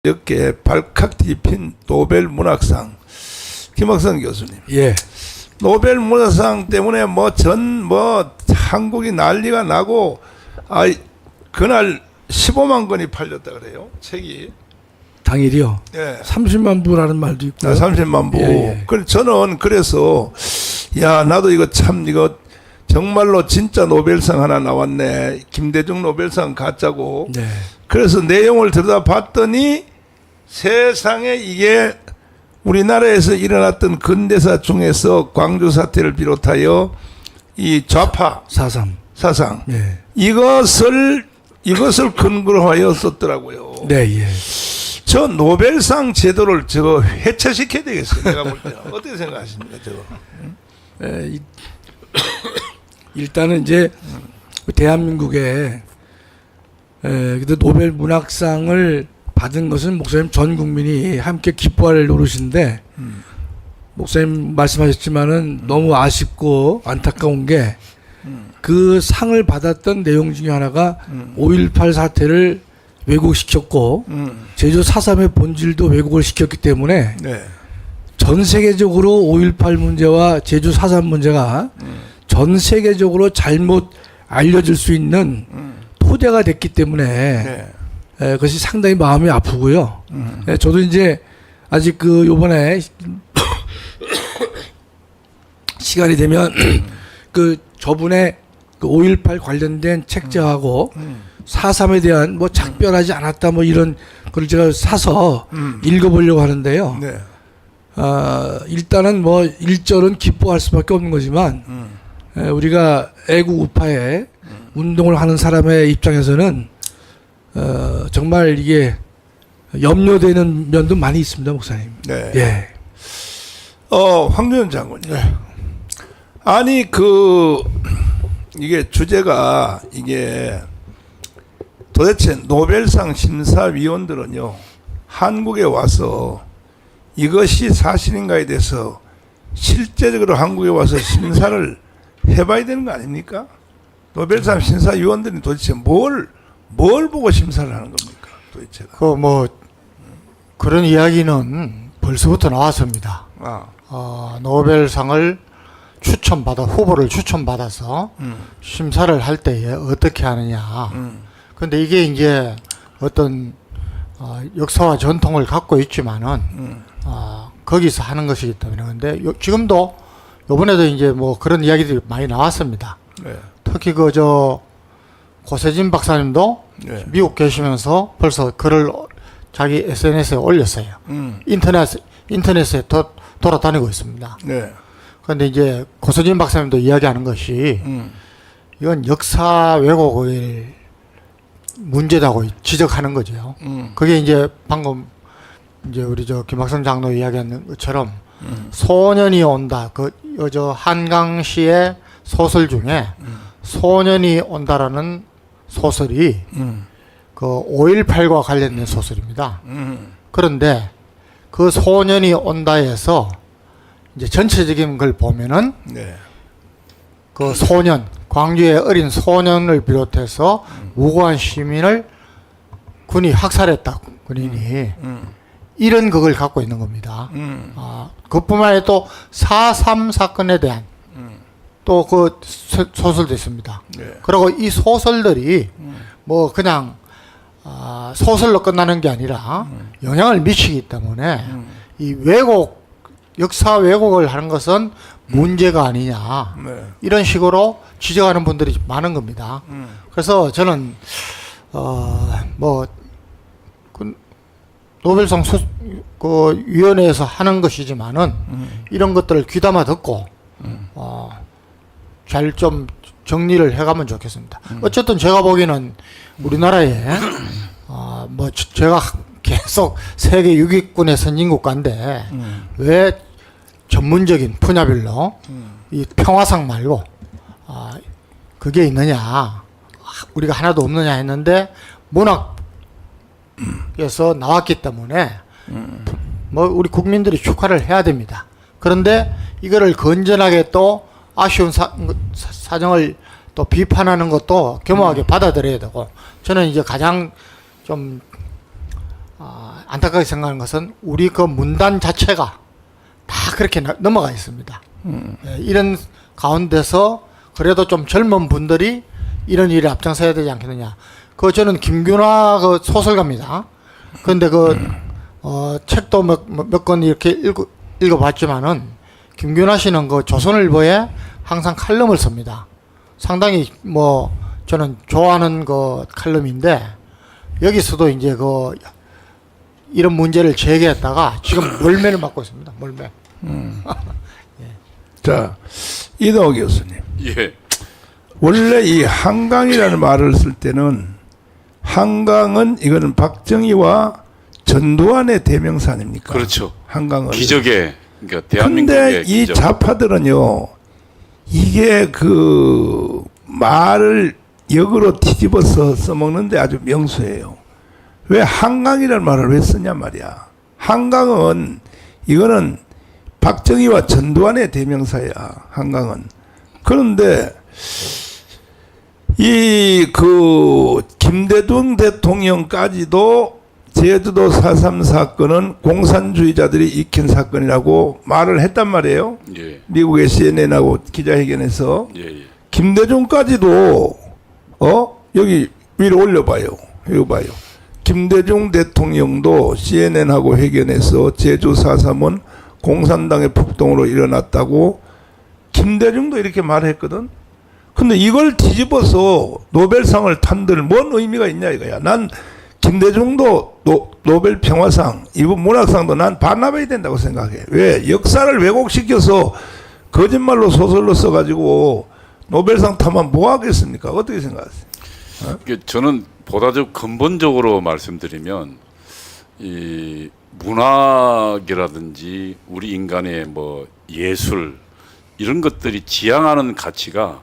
이렇게 발칵 뒤핀 노벨 문학상 김학성 교수님. 예. 노벨 문학상 때문에 한국이 난리가 나고 그날 15만 권이 팔렸다 그래요. 책이. 당일이요. 예. 30만 부라는 말도 있고. 30만 부. 예, 예. 저는 그래서 나도 이거 정말로 진짜 노벨상 하나 나왔네. 김대중 노벨상 가짜고. 네. 그래서 내용을 들여다봤더니 세상에 이게 우리나라에서 일어났던 근대사 중에서 광주 사태를 비롯하여 이 좌파 4.3 사상 예. 이것을 근거로 하여 썼더라고요. 네, 예. 저 노벨상 제도를 해체시켜야 되겠어요. 내가 볼 때. 어떻게 생각하십니까, 저거? 일단은 이제 대한민국에 그래도 노벨 문학상을 받은 것은 목사님 전 국민이 함께 기뻐할 노릇인데 목사님 말씀하셨지만은 너무 아쉽고 안타까운 게 그 상을 받았던 내용 중에 하나가 5.18 사태를 왜곡시켰고 제주 4.3의 본질도 왜곡을 시켰기 때문에 네. 전 세계적으로 5.18 문제와 제주 4.3 문제가 전 세계적으로 잘못 알려질 수 있는 토대가 됐기 때문에 네. 그것이 상당히 마음이 아프고요. 저도 이제 아직 요번에 시간이 되면 저분의 5.18 관련된 책자하고 4.3에 대한 작별하지 않았다 이런 걸 제가 사서 읽어보려고 하는데요. 네. 일단은 1절은 기뻐할 수밖에 없는 거지만 우리가 애국 우파에 운동을 하는 사람의 입장에서는 정말 이게 염려되는 면도 많이 있습니다, 목사님. 네. 예. 황교안 장군님. 아니 이게 주제가 도대체 노벨상 심사위원들은요 한국에 와서 이것이 사실인가에 대해서 실제적으로 한국에 와서 심사를 해봐야 되는 거 아닙니까? 노벨상 심사위원들이 도대체 뭘 보고 심사를 하는 겁니까? 도대체가. 그런 이야기는 벌써부터 나왔습니다. 노벨상을 후보를 추천받아서 심사를 할 때에 어떻게 하느냐. 근데 이게 이제 어떤 역사와 전통을 갖고 있지만은 거기서 하는 것이기 때문에. 근데 지금도 요번에도 이제 그런 이야기들이 많이 나왔습니다. 네. 특히 고세진 박사님도 네. 미국 계시면서 벌써 글을 자기 SNS에 올렸어요. 인터넷에 돌아다니고 있습니다. 네. 그런데 이제 고세진 박사님도 이야기하는 것이 이건 역사 왜곡의 문제다고 지적하는 거죠. 그게 이제 방금 이제 우리 김학성 장로 이야기하는 것처럼 소년이 온다. 한강시의 소설 중에 소년이 온다라는 소설이 5.18과 관련된 소설입니다. 그런데 그 소년이 온다에서 이제 전체적인 걸 보면은 네. 그 소년, 광주의 어린 소년을 비롯해서 무고한 시민을 군이 학살했다. 군인이 이런 그걸 갖고 있는 겁니다. 그뿐만 아니라 또 4.3 사건에 대한 또 소설도 있습니다. 네. 그리고 이 소설들이 그냥 소설로 끝나는 게 아니라 영향을 미치기 때문에 이 역사 왜곡을 하는 것은 문제가 아니냐. 네. 이런 식으로 지적하는 분들이 많은 겁니다. 그래서 저는 노벨상 위원회에서 하는 것이지만은 이런 것들을 귀담아 듣고 잘 좀 정리를 해가면 좋겠습니다. 어쨌든 제가 보기에는 우리나라에 제가 계속 세계 6위권의 선진국가인데 왜 전문적인 분야별로 이 평화상 말고 그게 있느냐, 우리가 하나도 없느냐 했는데 문학에서 나왔기 때문에 우리 국민들이 축하를 해야 됩니다. 그런데 이거를 건전하게 또 아쉬운 사정을 또 비판하는 것도 겸허하게 받아들여야 되고, 저는 이제 가장 좀 안타깝게 생각하는 것은 우리 그 문단 자체가 다 그렇게 넘어가 있습니다. 예, 이런 가운데서 그래도 좀 젊은 분들이 이런 일에 앞장서야 되지 않겠느냐. 저는 김균화 그 소설가입니다. 그런데 책도 몇 권 이렇게 읽어봤지만은 김균화 씨는 조선일보에 항상 칼럼을 씁니다. 상당히 저는 좋아하는 칼럼인데 여기서도 이제 이런 문제를 제기했다가 지금 몰매를 맞고 있습니다. 몰매. 자, 이동호 교수님. 예. 원래 이 한강이라는 말을 쓸 때는 한강은 이거는 박정희와 전두환의 대명사 아닙니까? 그렇죠. 한강은. 기적의 그러니까 근데 대한민국의 이 기적. 좌파들은요, 이게 말을 역으로 뒤집어서 써먹는데 아주 명수예요. 왜 한강이라는 말을 왜 쓰냐 말이야. 한강은 이거는 박정희와 전두환의 대명사야. 한강은. 그런데 김대중 대통령까지도 제주도 4.3 사건은 공산주의자들이 익힌 사건이라고 말을 했단 말이에요. 예. 미국의 CNN하고 기자회견에서. 예, 예. 김대중까지도 여기 위로 올려봐요. 이거 봐요. 김대중 대통령도 CNN하고 회견에서 제주 4.3은 공산당의 폭동으로 일어났다고 김대중도 이렇게 말했거든. 근데 이걸 뒤집어서 노벨상을 탄들 뭔 의미가 있냐 이거야. 난 김대중도 노벨 평화상, 이번 문학상도 난 반납해야 된다고 생각해. 왜? 역사를 왜곡시켜서 거짓말로 소설로 써가지고 노벨상 타면 뭐 하겠습니까? 어떻게 생각하세요? 저는 보다 좀 근본적으로 말씀드리면 이 문학이라든지 우리 인간의 예술 이런 것들이 지향하는 가치가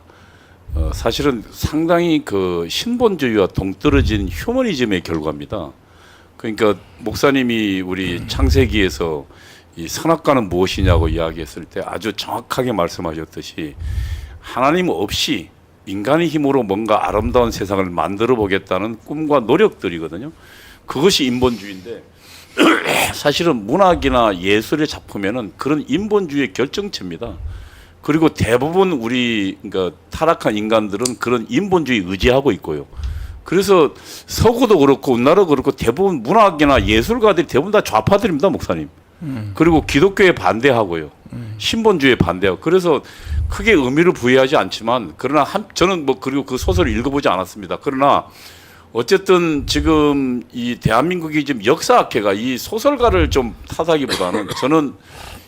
사실은 상당히 신본주의와 동떨어진 휴머니즘의 결과입니다. 그러니까 목사님이 우리 창세기에서 이 선악과는 무엇이냐고 이야기했을 때 아주 정확하게 말씀하셨듯이 하나님 없이 인간의 힘으로 뭔가 아름다운 세상을 만들어 보겠다는 꿈과 노력들이거든요. 그것이 인본주의인데 사실은 문학이나 예술의 작품에는 그런 인본주의의 결정체입니다. 그리고 대부분 그러니까 타락한 인간들은 그런 인본주의 의지하고 있고요. 그래서 서구도 그렇고 우리나라도 그렇고 대부분 문학이나 예술가들이 대부분 다 좌파들입니다, 목사님. 그리고 기독교에 반대하고요. 신본주의에 반대하고. 그래서 크게 의미를 부여하지 않지만 그러나 저는 그리고 그 소설을 읽어보지 않았습니다. 그러나 어쨌든 지금 이 대한민국이 지금 역사학회가 이 소설가를 좀 탓하기보다는 저는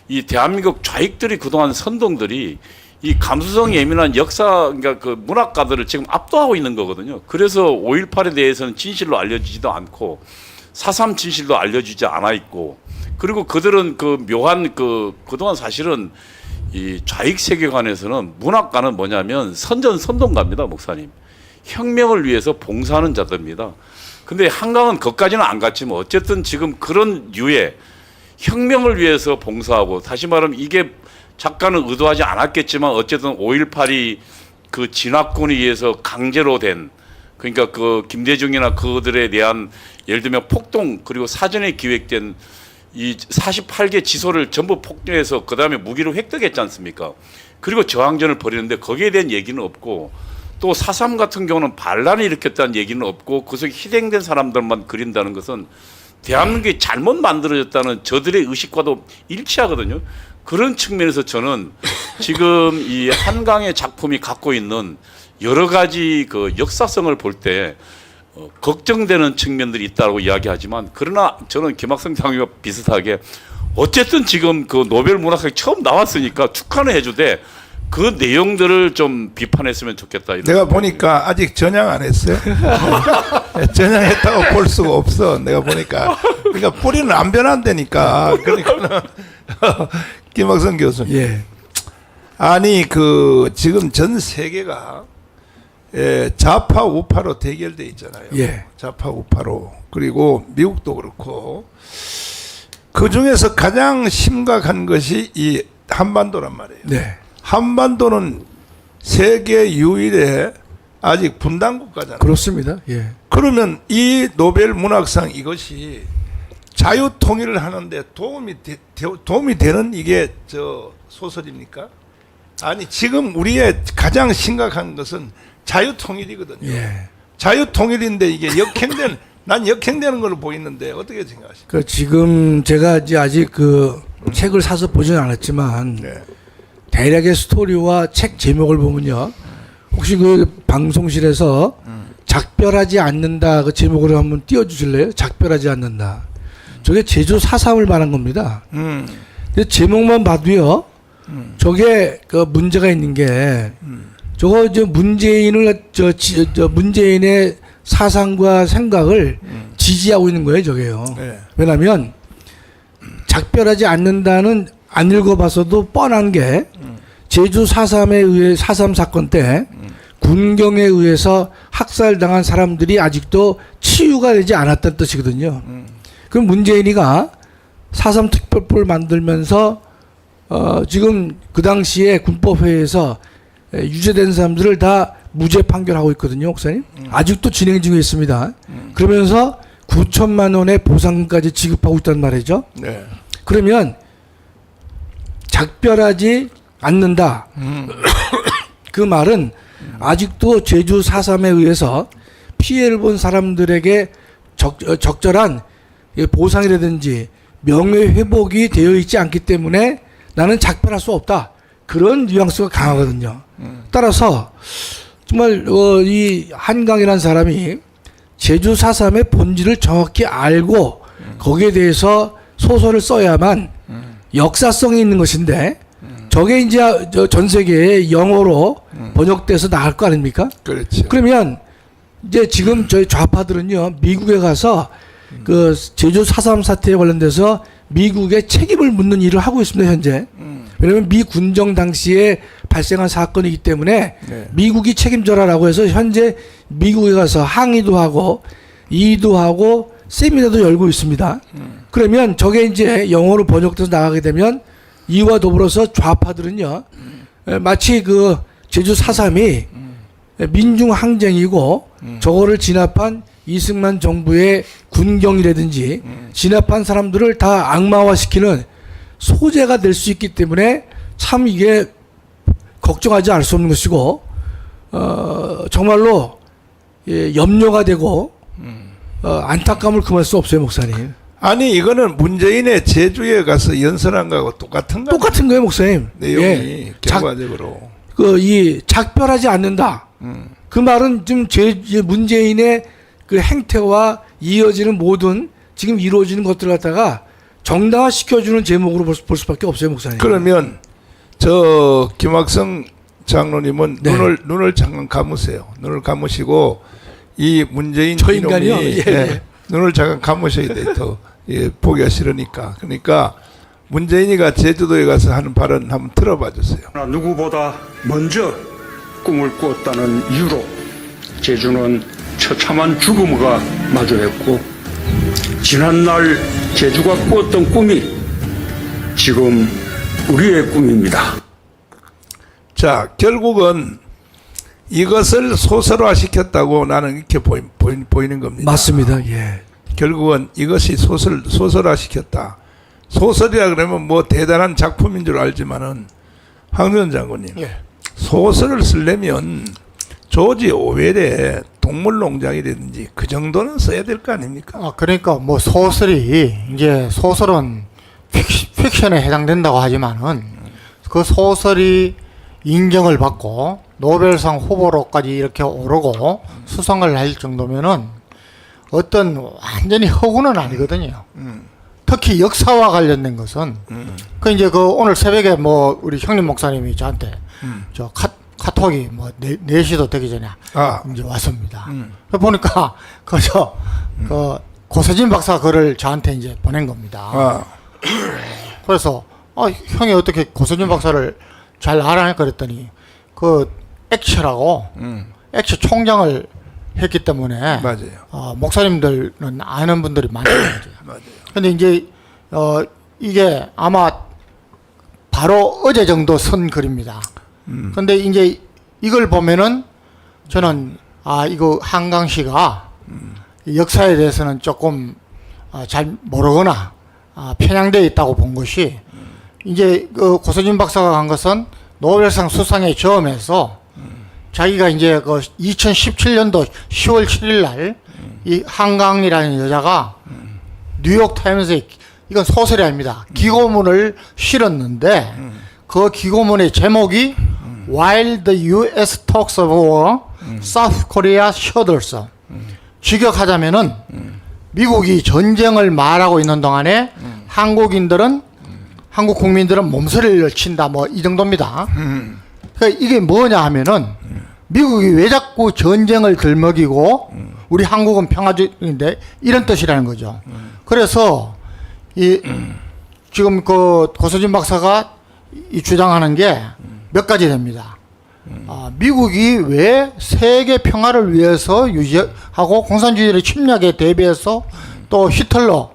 이 대한민국 좌익들이 그동안 선동들이 이 감수성 예민한 그러니까 문학가들을 지금 압도하고 있는 거거든요. 그래서 5.18에 대해서는 진실로 알려지지도 않고 4.3 진실도 알려지지 않아 있고 그리고 그들은 묘한 그동안 사실은 이 좌익 세계관에서는 문학가는 뭐냐면 선동가입니다, 목사님. 혁명을 위해서 봉사하는 자들입니다. 근데 한강은 거기까지는 안 갔지만 어쨌든 지금 그런 류의 혁명을 위해서 봉사하고 다시 말하면 이게 작가는 의도하지 않았겠지만 어쨌든 5.18이 진화권에 의해서 강제로 된 그러니까 김대중이나 그들에 대한 예를 들면 폭동 그리고 사전에 기획된 이 48개 지소를 전부 폭동해서 그 다음에 무기를 획득했지 않습니까? 그리고 저항전을 벌이는데 거기에 대한 얘기는 없고 또 4.3 같은 경우는 반란을 일으켰다는 얘기는 없고 그 속에 희생된 사람들만 그린다는 것은 대한민국이 잘못 만들어졌다는 저들의 의식과도 일치하거든요. 그런 측면에서 저는 지금 이 한강의 작품이 갖고 있는 여러 가지 역사성을 볼 때 걱정되는 측면들이 있다고 이야기하지만 그러나 저는 김학성 장교와 비슷하게 어쨌든 지금 노벨 문학상이 처음 나왔으니까 축하는 해주되 그 내용들을 좀 비판했으면 좋겠다. 내가 보니까 아직 전향 안 했어요. 전향했다고 볼 수가 없어. 내가 보니까. 그러니까 뿌리는 안 변한다니까. 그러니까 김학성 교수님. 예. 아니 지금 전 세계가 좌파 우파로 대결돼 있잖아요. 예. 좌파 우파로. 그리고 미국도 그렇고 그 중에서 가장 심각한 것이 이 한반도란 말이에요. 네. 한반도는 세계 유일의 아직 분단 국가잖아요. 그렇습니다. 예. 그러면 이 노벨 문학상 이것이 자유 통일을 하는데 도움이 되는 이게 저 소설입니까? 아니 지금 우리의 가장 심각한 것은 자유 통일이거든요. 예. 자유 통일인데 이게 난 역행되는 걸로 보이는데 어떻게 생각하십니까? 그 지금 제가 이제 아직 그 책을 사서 보지는 않았지만 네. 대략의 스토리와 책 제목을 보면요. 혹시 그 방송실에서 작별하지 않는다 그 제목으로 한번 띄워주실래요? 작별하지 않는다. 저게 제주 4.3을 말한 겁니다. 근데 제목만 봐도요. 저게 그 문제가 있는 게 저거 이제 문재인을 문재인의 사상과 생각을 지지하고 있는 거예요, 저게요. 네. 왜냐하면 작별하지 않는다는 안 읽어봐서도 뻔한 게 제주 4.3에 의해 4.3 사건 때 군경에 의해서 학살당한 사람들이 아직도 치유가 되지 않았다는 뜻이거든요. 그럼 문재인이가 4.3 특별법을 만들면서 지금 그 당시에 군법회의에서 유죄된 사람들을 다 무죄 판결하고 있거든요, 목사님. 아직도 진행 중에 있습니다. 그러면서 9천만 원의 보상까지 지급하고 있단 말이죠. 네. 그러면 작별하지 않는다. 그 말은 아직도 제주 4.3에 의해서 피해를 본 사람들에게 적절한 보상이라든지 명예회복이 되어 있지 않기 때문에 나는 작별할 수 없다. 그런 뉘앙스가 강하거든요. 따라서 정말 이 한강이라는 사람이 제주 4.3의 본질을 정확히 알고 거기에 대해서 소설을 써야만 역사성이 있는 것인데 저게 이제 전 세계에 영어로 번역돼서 나갈 거 아닙니까? 그렇죠. 그러면 이제 지금 저희 좌파들은요 미국에 가서 그 제주 4.3 사태에 관련돼서 미국에 책임을 묻는 일을 하고 있습니다 현재. 왜냐하면 미 군정 당시에 발생한 사건이기 때문에 네. 미국이 책임져라라고 해서 현재 미국에 가서 항의도 하고 이의도 하고 세미나도 열고 있습니다. 그러면 저게 이제 영어로 번역돼서 나가게 되면 이와 더불어서 좌파들은요 마치 그 제주 4.3이 민중 항쟁이고 저거를 진압한 이승만 정부의 군경이라든지 진압한 사람들을 다 악마화시키는 소재가 될 수 있기 때문에 참 이게 걱정하지 않을 수 없는 것이고 정말로 염려가 되고 안타까움을 금할 수 없어요, 목사님. 아니 이거는 문재인의 제주에 가서 연설한 거하고 똑같은 거 똑같은 거예요, 목사님. 내용이 예. 결과적으로. 이 작별하지 않는다. 그 말은 좀 문재인의 그 행태와 이어지는 모든 지금 이루어지는 것들 갖다가 정당화 시켜주는 제목으로 볼 수밖에 없어요, 목사님. 그러면 저 김학성 장로님은 네. 눈을 잠깐 감으세요. 눈을 감으시고 이 문재인 저 인간이요? 이놈이 예, 예. 눈을 잠깐 감으셔야 돼. 더 보기가 싫으니까. 그러니까 문재인이가 제주도에 가서 하는 발언 한번 들어봐 주세요. 누구보다 먼저 꿈을 꾸었다는 이유로 제주는 처참한 죽음과 마주했고 지난날 제주가 꾸었던 꿈이 지금 우리의 꿈입니다. 자, 결국은 이것을 소설화 시켰다고 나는 이렇게 보이는 겁니다. 맞습니다. 예. 결국은 이것이 소설화 시켰다. 소설이라 그러면 뭐 대단한 작품인 줄 알지만은 황교안 장군님 예. 소설을 쓰려면 조지 오웰의 동물농장이라든지 그 정도는 써야 될 거 아닙니까? 그러니까 뭐 소설이 이제 소설은 픽션에 해당된다고 하지만은 그 소설이 인정을 받고 노벨상 후보로까지 이렇게 오르고 수상을 할 정도면은 어떤 완전히 허구는 아니거든요. 특히 역사와 관련된 것은 그 이제 그 오늘 새벽에 뭐 우리 형님 목사님이 저한테 저 카톡이 뭐 4시도 되기 전에 이제 왔습니다. 그 보니까 그 고세진 박사 글을 저한테 이제 보낸 겁니다. 그래서 형이 어떻게 고세진 박사를 잘 알아? 그랬더니 그 액처라고 액처 총장을 했기 때문에 맞아요. 목사님들은 아는 분들이 많죠. 맞아요. 근데 이제 이게 아마 바로 어제 정도 쓴 글입니다. 근데 이제 이걸 보면은 저는 이거 한강시가 역사에 대해서는 조금 잘 모르거나 편향되어 있다고 본 것이 이제 그 고서진 박사가 한 것은 노벨상 수상에 저음해서 자기가 이제 그 2017년도 10월 7일 날 이 한강이라는 여자가 뉴욕 타임스에 이건 소설이 아닙니다. 기고문을 실었는데 그 기고문의 제목이 While the U.S. talks of war, South Korea shudders. 직역하자면은 미국이 전쟁을 말하고 있는 동안에 한국 국민들은 몸서리를 친다. 뭐 이 정도입니다. 그러니까 이게 뭐냐 하면은 미국이 왜 자꾸 전쟁을 들먹이고 우리 한국은 평화주의인데 이런 뜻이라는 거죠. 그래서 이 지금 그 고서진 박사가 이 주장하는 게 몇 가지 됩니다. 미국이 왜 세계 평화를 위해서 유지하고 공산주의의 침략에 대비해서 또 히틀러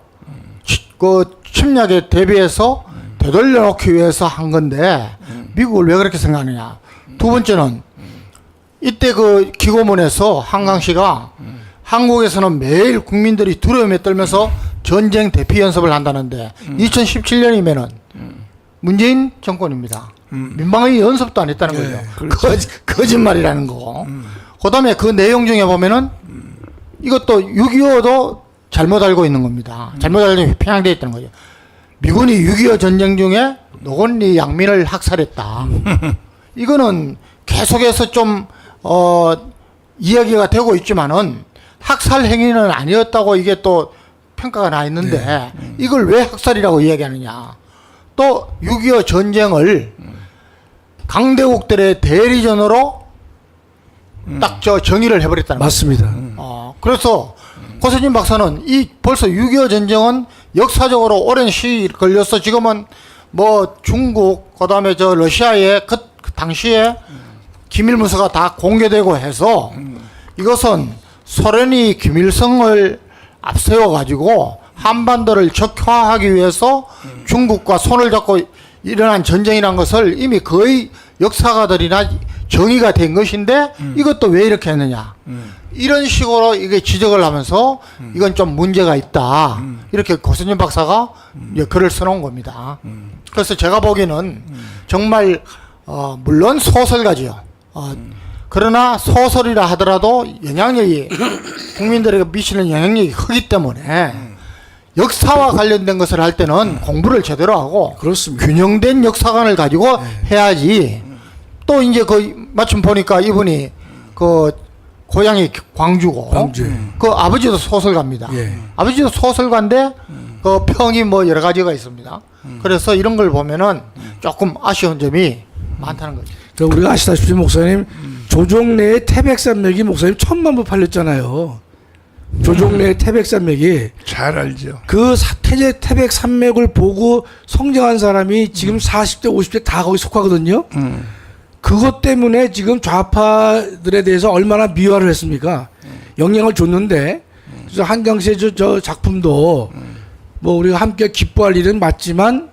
그 침략에 대비해서 되돌려놓기 위해서 한 건데 미국을 왜 그렇게 생각하느냐. 두 번째는 이때 그 기고문에서 한강시가 한국에서는 매일 국민들이 두려움에 떨면서 전쟁 대피 연습을 한다는데 2017년이면은 문재인 정권입니다. 민방위 연습도 안 했다는 예, 거죠. 거짓말이라는 거. 그다음에 그 내용 중에 보면은 이것도 6.25도 잘못 알고 있는 겁니다. 잘못 알고 편향되어 있다는 거죠. 미군이 6.25 전쟁 중에 노건리 양민을 학살했다. 이거는 계속해서 좀 이야기가 되고 있지만은 학살 행위는 아니었다고 이게 또 평가가 나 있는데 이걸 왜 학살이라고 이야기하느냐. 또 6.25 전쟁을 강대국들의 대리전으로 딱 정의를 해버렸다는 거죠. 맞습니다. 그래서 고서진 박사는 이 벌써 6.25 전쟁은 역사적으로 오랜 시일 걸려서 지금은 뭐 중국 그다음에 저 러시아의 그 당시에 기밀 문서가 다 공개되고 해서 이것은 소련이 김일성을 앞세워 가지고 한반도를 적화하기 위해서 중국과 손을 잡고 일어난 전쟁이라는 것을 이미 거의 역사가들이나 정의가 된 것인데 이것도 왜 이렇게 했느냐. 이런 식으로 이게 지적을 하면서 이건 좀 문제가 있다. 이렇게 고선진 박사가 글을 써놓은 겁니다. 그래서 제가 보기에는 정말 물론 소설가지요. 그러나 소설이라 하더라도 영향력이 국민들에게 미치는 영향력이 크기 때문에 역사와 관련된 것을 할 때는 공부를 제대로 하고 그렇습니다. 균형된 역사관을 가지고 해야지. 또 이제 그 마침 보니까 이분이 그 고향이 광주고 광주. 그 아버지도 소설가입니다. 예. 아버지도 소설가인데 그 평이 뭐 여러 가지가 있습니다. 그래서 이런 걸 보면은 조금 아쉬운 점이 많다는 거죠. 그러니까 우리가 아시다시피 목사님 조종래의 태백산맥이 목사님 1000만 부 팔렸잖아요. 조종래의 태백산맥이 잘 알죠. 그 태백산맥을 보고 성장한 사람이 지금 40대 50대 다 거기 속하거든요. 그것 때문에 지금 좌파들에 대해서 얼마나 미화를 했습니까? 영향을 줬는데 그래서 한강시의 저 작품도 뭐 우리가 함께 기뻐할 일은 맞지만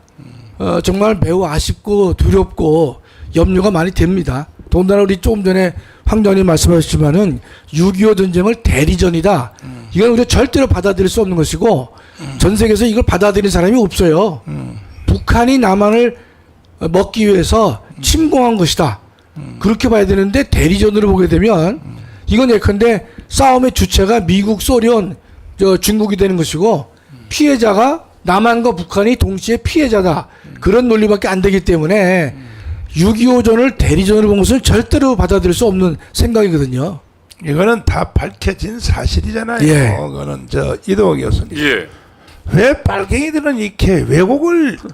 정말 매우 아쉽고 두렵고 염려가 많이 됩니다. 더군다나 우리 조금 전에 황 장님 말씀하셨지만은 6.25 전쟁을 대리전이다. 이건 우리가 절대로 받아들일 수 없는 것이고 전 세계에서 이걸 받아들이는 사람이 없어요. 북한이 남한을 먹기 위해서 침공한 것이다. 그렇게 봐야 되는데 대리전으로 보게 되면 이건 예컨대 싸움의 주체가 미국, 소련, 중국이 되는 것이고 피해자가 남한과 북한이 동시에 피해자다. 그런 논리밖에 안 되기 때문에 6.25전을 대리전으로 본 것은 절대로 받아들일 수 없는 생각이거든요. 이거는 다 밝혀진 사실이잖아요. 예. 그거는 이동호 교수님. 예. 왜 빨갱이들은 이렇게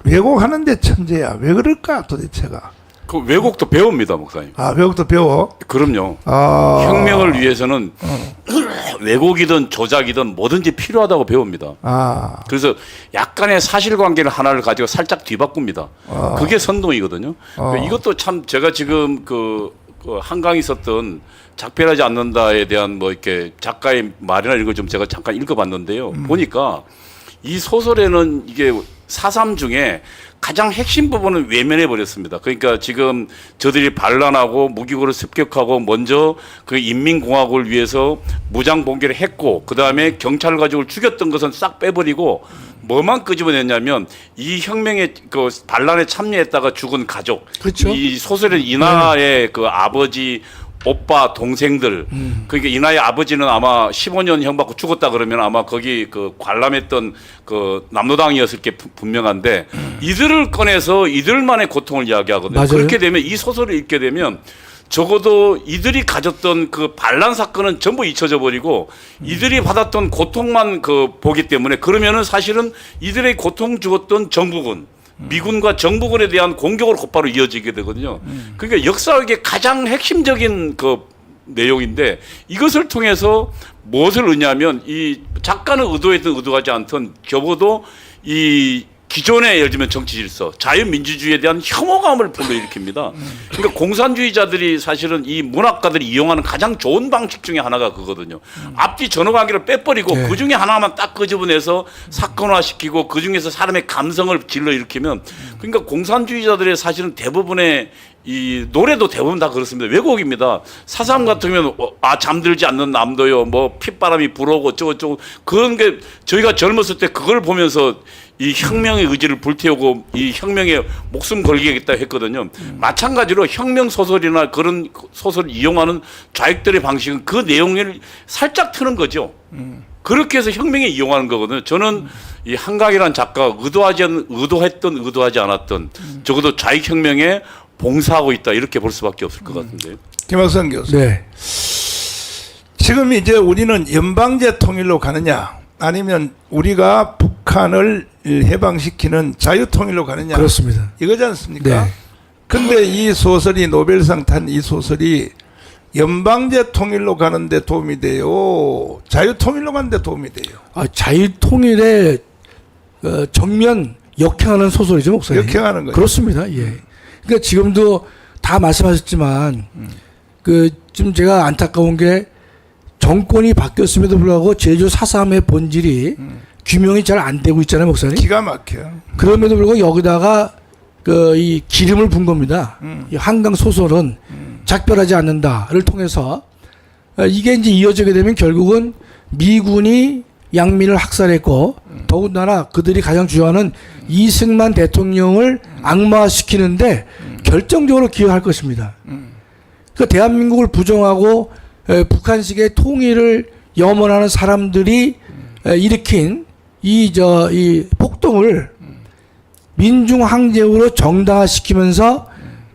왜곡하는데 천재야? 왜 그럴까 도대체가? 그 왜곡도 배웁니다, 목사님. 외국도 배워? 그럼요. 아. 혁명을 위해서는 왜곡이든 조작이든 뭐든지 필요하다고 배웁니다. 그래서 약간의 사실관계를 하나를 가지고 살짝 뒤바꿉니다. 그게 선동이거든요. 그러니까 이것도 참 제가 지금 그 한강에 있었던 작별하지 않는다에 대한 뭐 이렇게 작가의 말이나 이런 걸 좀 제가 잠깐 읽어봤는데요. 보니까 이 소설에는 이게 4.3 중에 가장 핵심 부분은 외면해 버렸습니다. 그러니까 지금 저들이 반란하고 무기고를 습격하고 먼저 그 인민공화국을 위해서 무장 봉기를 했고 그 다음에 경찰 가족을 죽였던 것은 싹 빼버리고 뭐만 끄집어냈냐면 이 혁명에 그 반란에 참여했다가 죽은 가족, 그렇죠. 이 소설의 이나의 그 아버지, 오빠, 동생들. 그러니까 이나의 아버지는 아마 15년 형 받고 죽었다 그러면 아마 거기 그 관람했던 그 남로당이었을 게 분명한데 이들을 꺼내서 이들만의 고통을 이야기하거든요. 맞아요. 그렇게 되면 이 소설을 읽게 되면 적어도 이들이 가졌던 그 반란 사건은 전부 잊혀져 버리고 이들이 받았던 고통만 그 보기 때문에 그러면은 사실은 이들의 고통 주었던 정부군 미군과 정부군에 대한 공격으로 곧바로 이어지게 되거든요. 그러니까 역사학의 가장 핵심적인 그 내용인데 이것을 통해서 무엇을 의냐면 이 작가는 의도했든 의도하지 않든 적어도 이 기존의 예를 들면 정치 질서, 자유민주주의에 대한 혐오감을 불러일으킵니다. 그러니까 공산주의자들이 사실은 이 문학가들이 이용하는 가장 좋은 방식 중에 하나가 그거거든요. 앞뒤 전후관계를 빼버리고 네. 그 중에 하나만 딱 끄집어내서 사건화시키고 그 중에서 사람의 감성을 질러일으키면 그러니까 공산주의자들의 사실은 대부분의 이 노래도 대부분 다 그렇습니다. 왜곡입니다. 사삼 같으면 잠들지 않는 남도요, 뭐 핏바람이 불어오고 어쩌고 그런 게 저희가 젊었을 때 그걸 보면서 이 혁명의 의지를 불태우고 이 혁명에 목숨 걸겠다 했거든요. 마찬가지로 혁명 소설이나 그런 소설을 이용하는 좌익들의 방식은 그 내용을 살짝 트는 거죠. 그렇게 해서 혁명에 이용하는 거거든요. 저는 이 한강이라는 작가가 의도하지 않았던 적어도 좌익혁명에 봉사하고 있다 이렇게 볼 수밖에 없을 것 같은데요. 김학성 교수. 네. 지금 이제 우리는 연방제 통일로 가느냐 아니면 우리가 북한을 해방시키는 자유통일로 가느냐 그렇습니다. 이거지 않습니까? 네. 근데 이 소설이 노벨상 탄 이 소설이 연방제 통일로 가는데 도움이 돼요? 자유통일로 가는데 도움이 돼요? 자유통일의 정면 역행하는 소설이죠, 목사님. 역행하는 거죠. 그렇습니다. 예. 그러니까 지금도 다 말씀하셨지만 지금 제가 안타까운 게 정권이 바뀌었음에도 불구하고 제주 4.3의 본질이 규명이 잘 안 되고 있잖아요, 목사님. 기가 막혀요. 그럼에도 불구하고 여기다가 이 기름을 분 겁니다. 이 한강 소설은 작별하지 않는다를 통해서 이게 이제 이어지게 되면 결국은 미군이 양민을 학살했고 더군다나 그들이 가장 주요하는 이승만 대통령을 악마시키는데 결정적으로 기여할 것입니다. 그 대한민국을 부정하고 북한식의 통일을 염원하는 사람들이 일으킨 이 폭동을 민중항쟁으로 정당화시키면서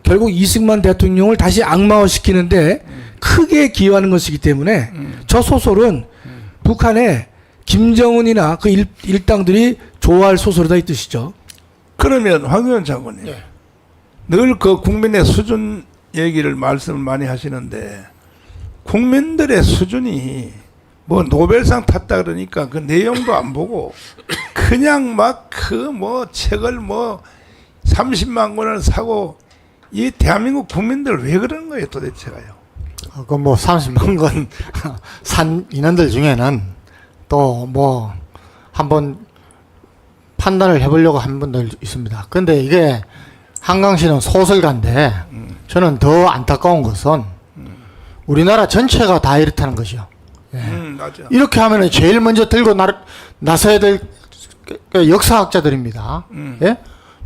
결국 이승만 대통령을 다시 악마화시키는데 크게 기여하는 것이기 때문에 저 소설은 북한의 김정은이나 그 일당들이 좋아할 소설이다 이 뜻이죠. 그러면 황 의원 장관님 늘 그 국민의 수준 얘기를 말씀을 많이 하시는데 국민들의 수준이 뭐 노벨상 탔다 그러니까 그 내용도 안 보고 그냥 막 그 뭐 책을 뭐 30만 권을 사고 이 대한민국 국민들 왜 그러는 거예요 도대체가요? 그 뭐 30만 건 산 인원들 중에는 또 뭐 한번 판단을 해보려고 한 분들 있습니다. 근데 이게 한강시는 소설가인데 저는 더 안타까운 것은 우리나라 전체가 다 이렇다는 것이요. 예. 맞아. 이렇게 하면은 제일 먼저 들고 나서야 될 역사학자들입니다. 예?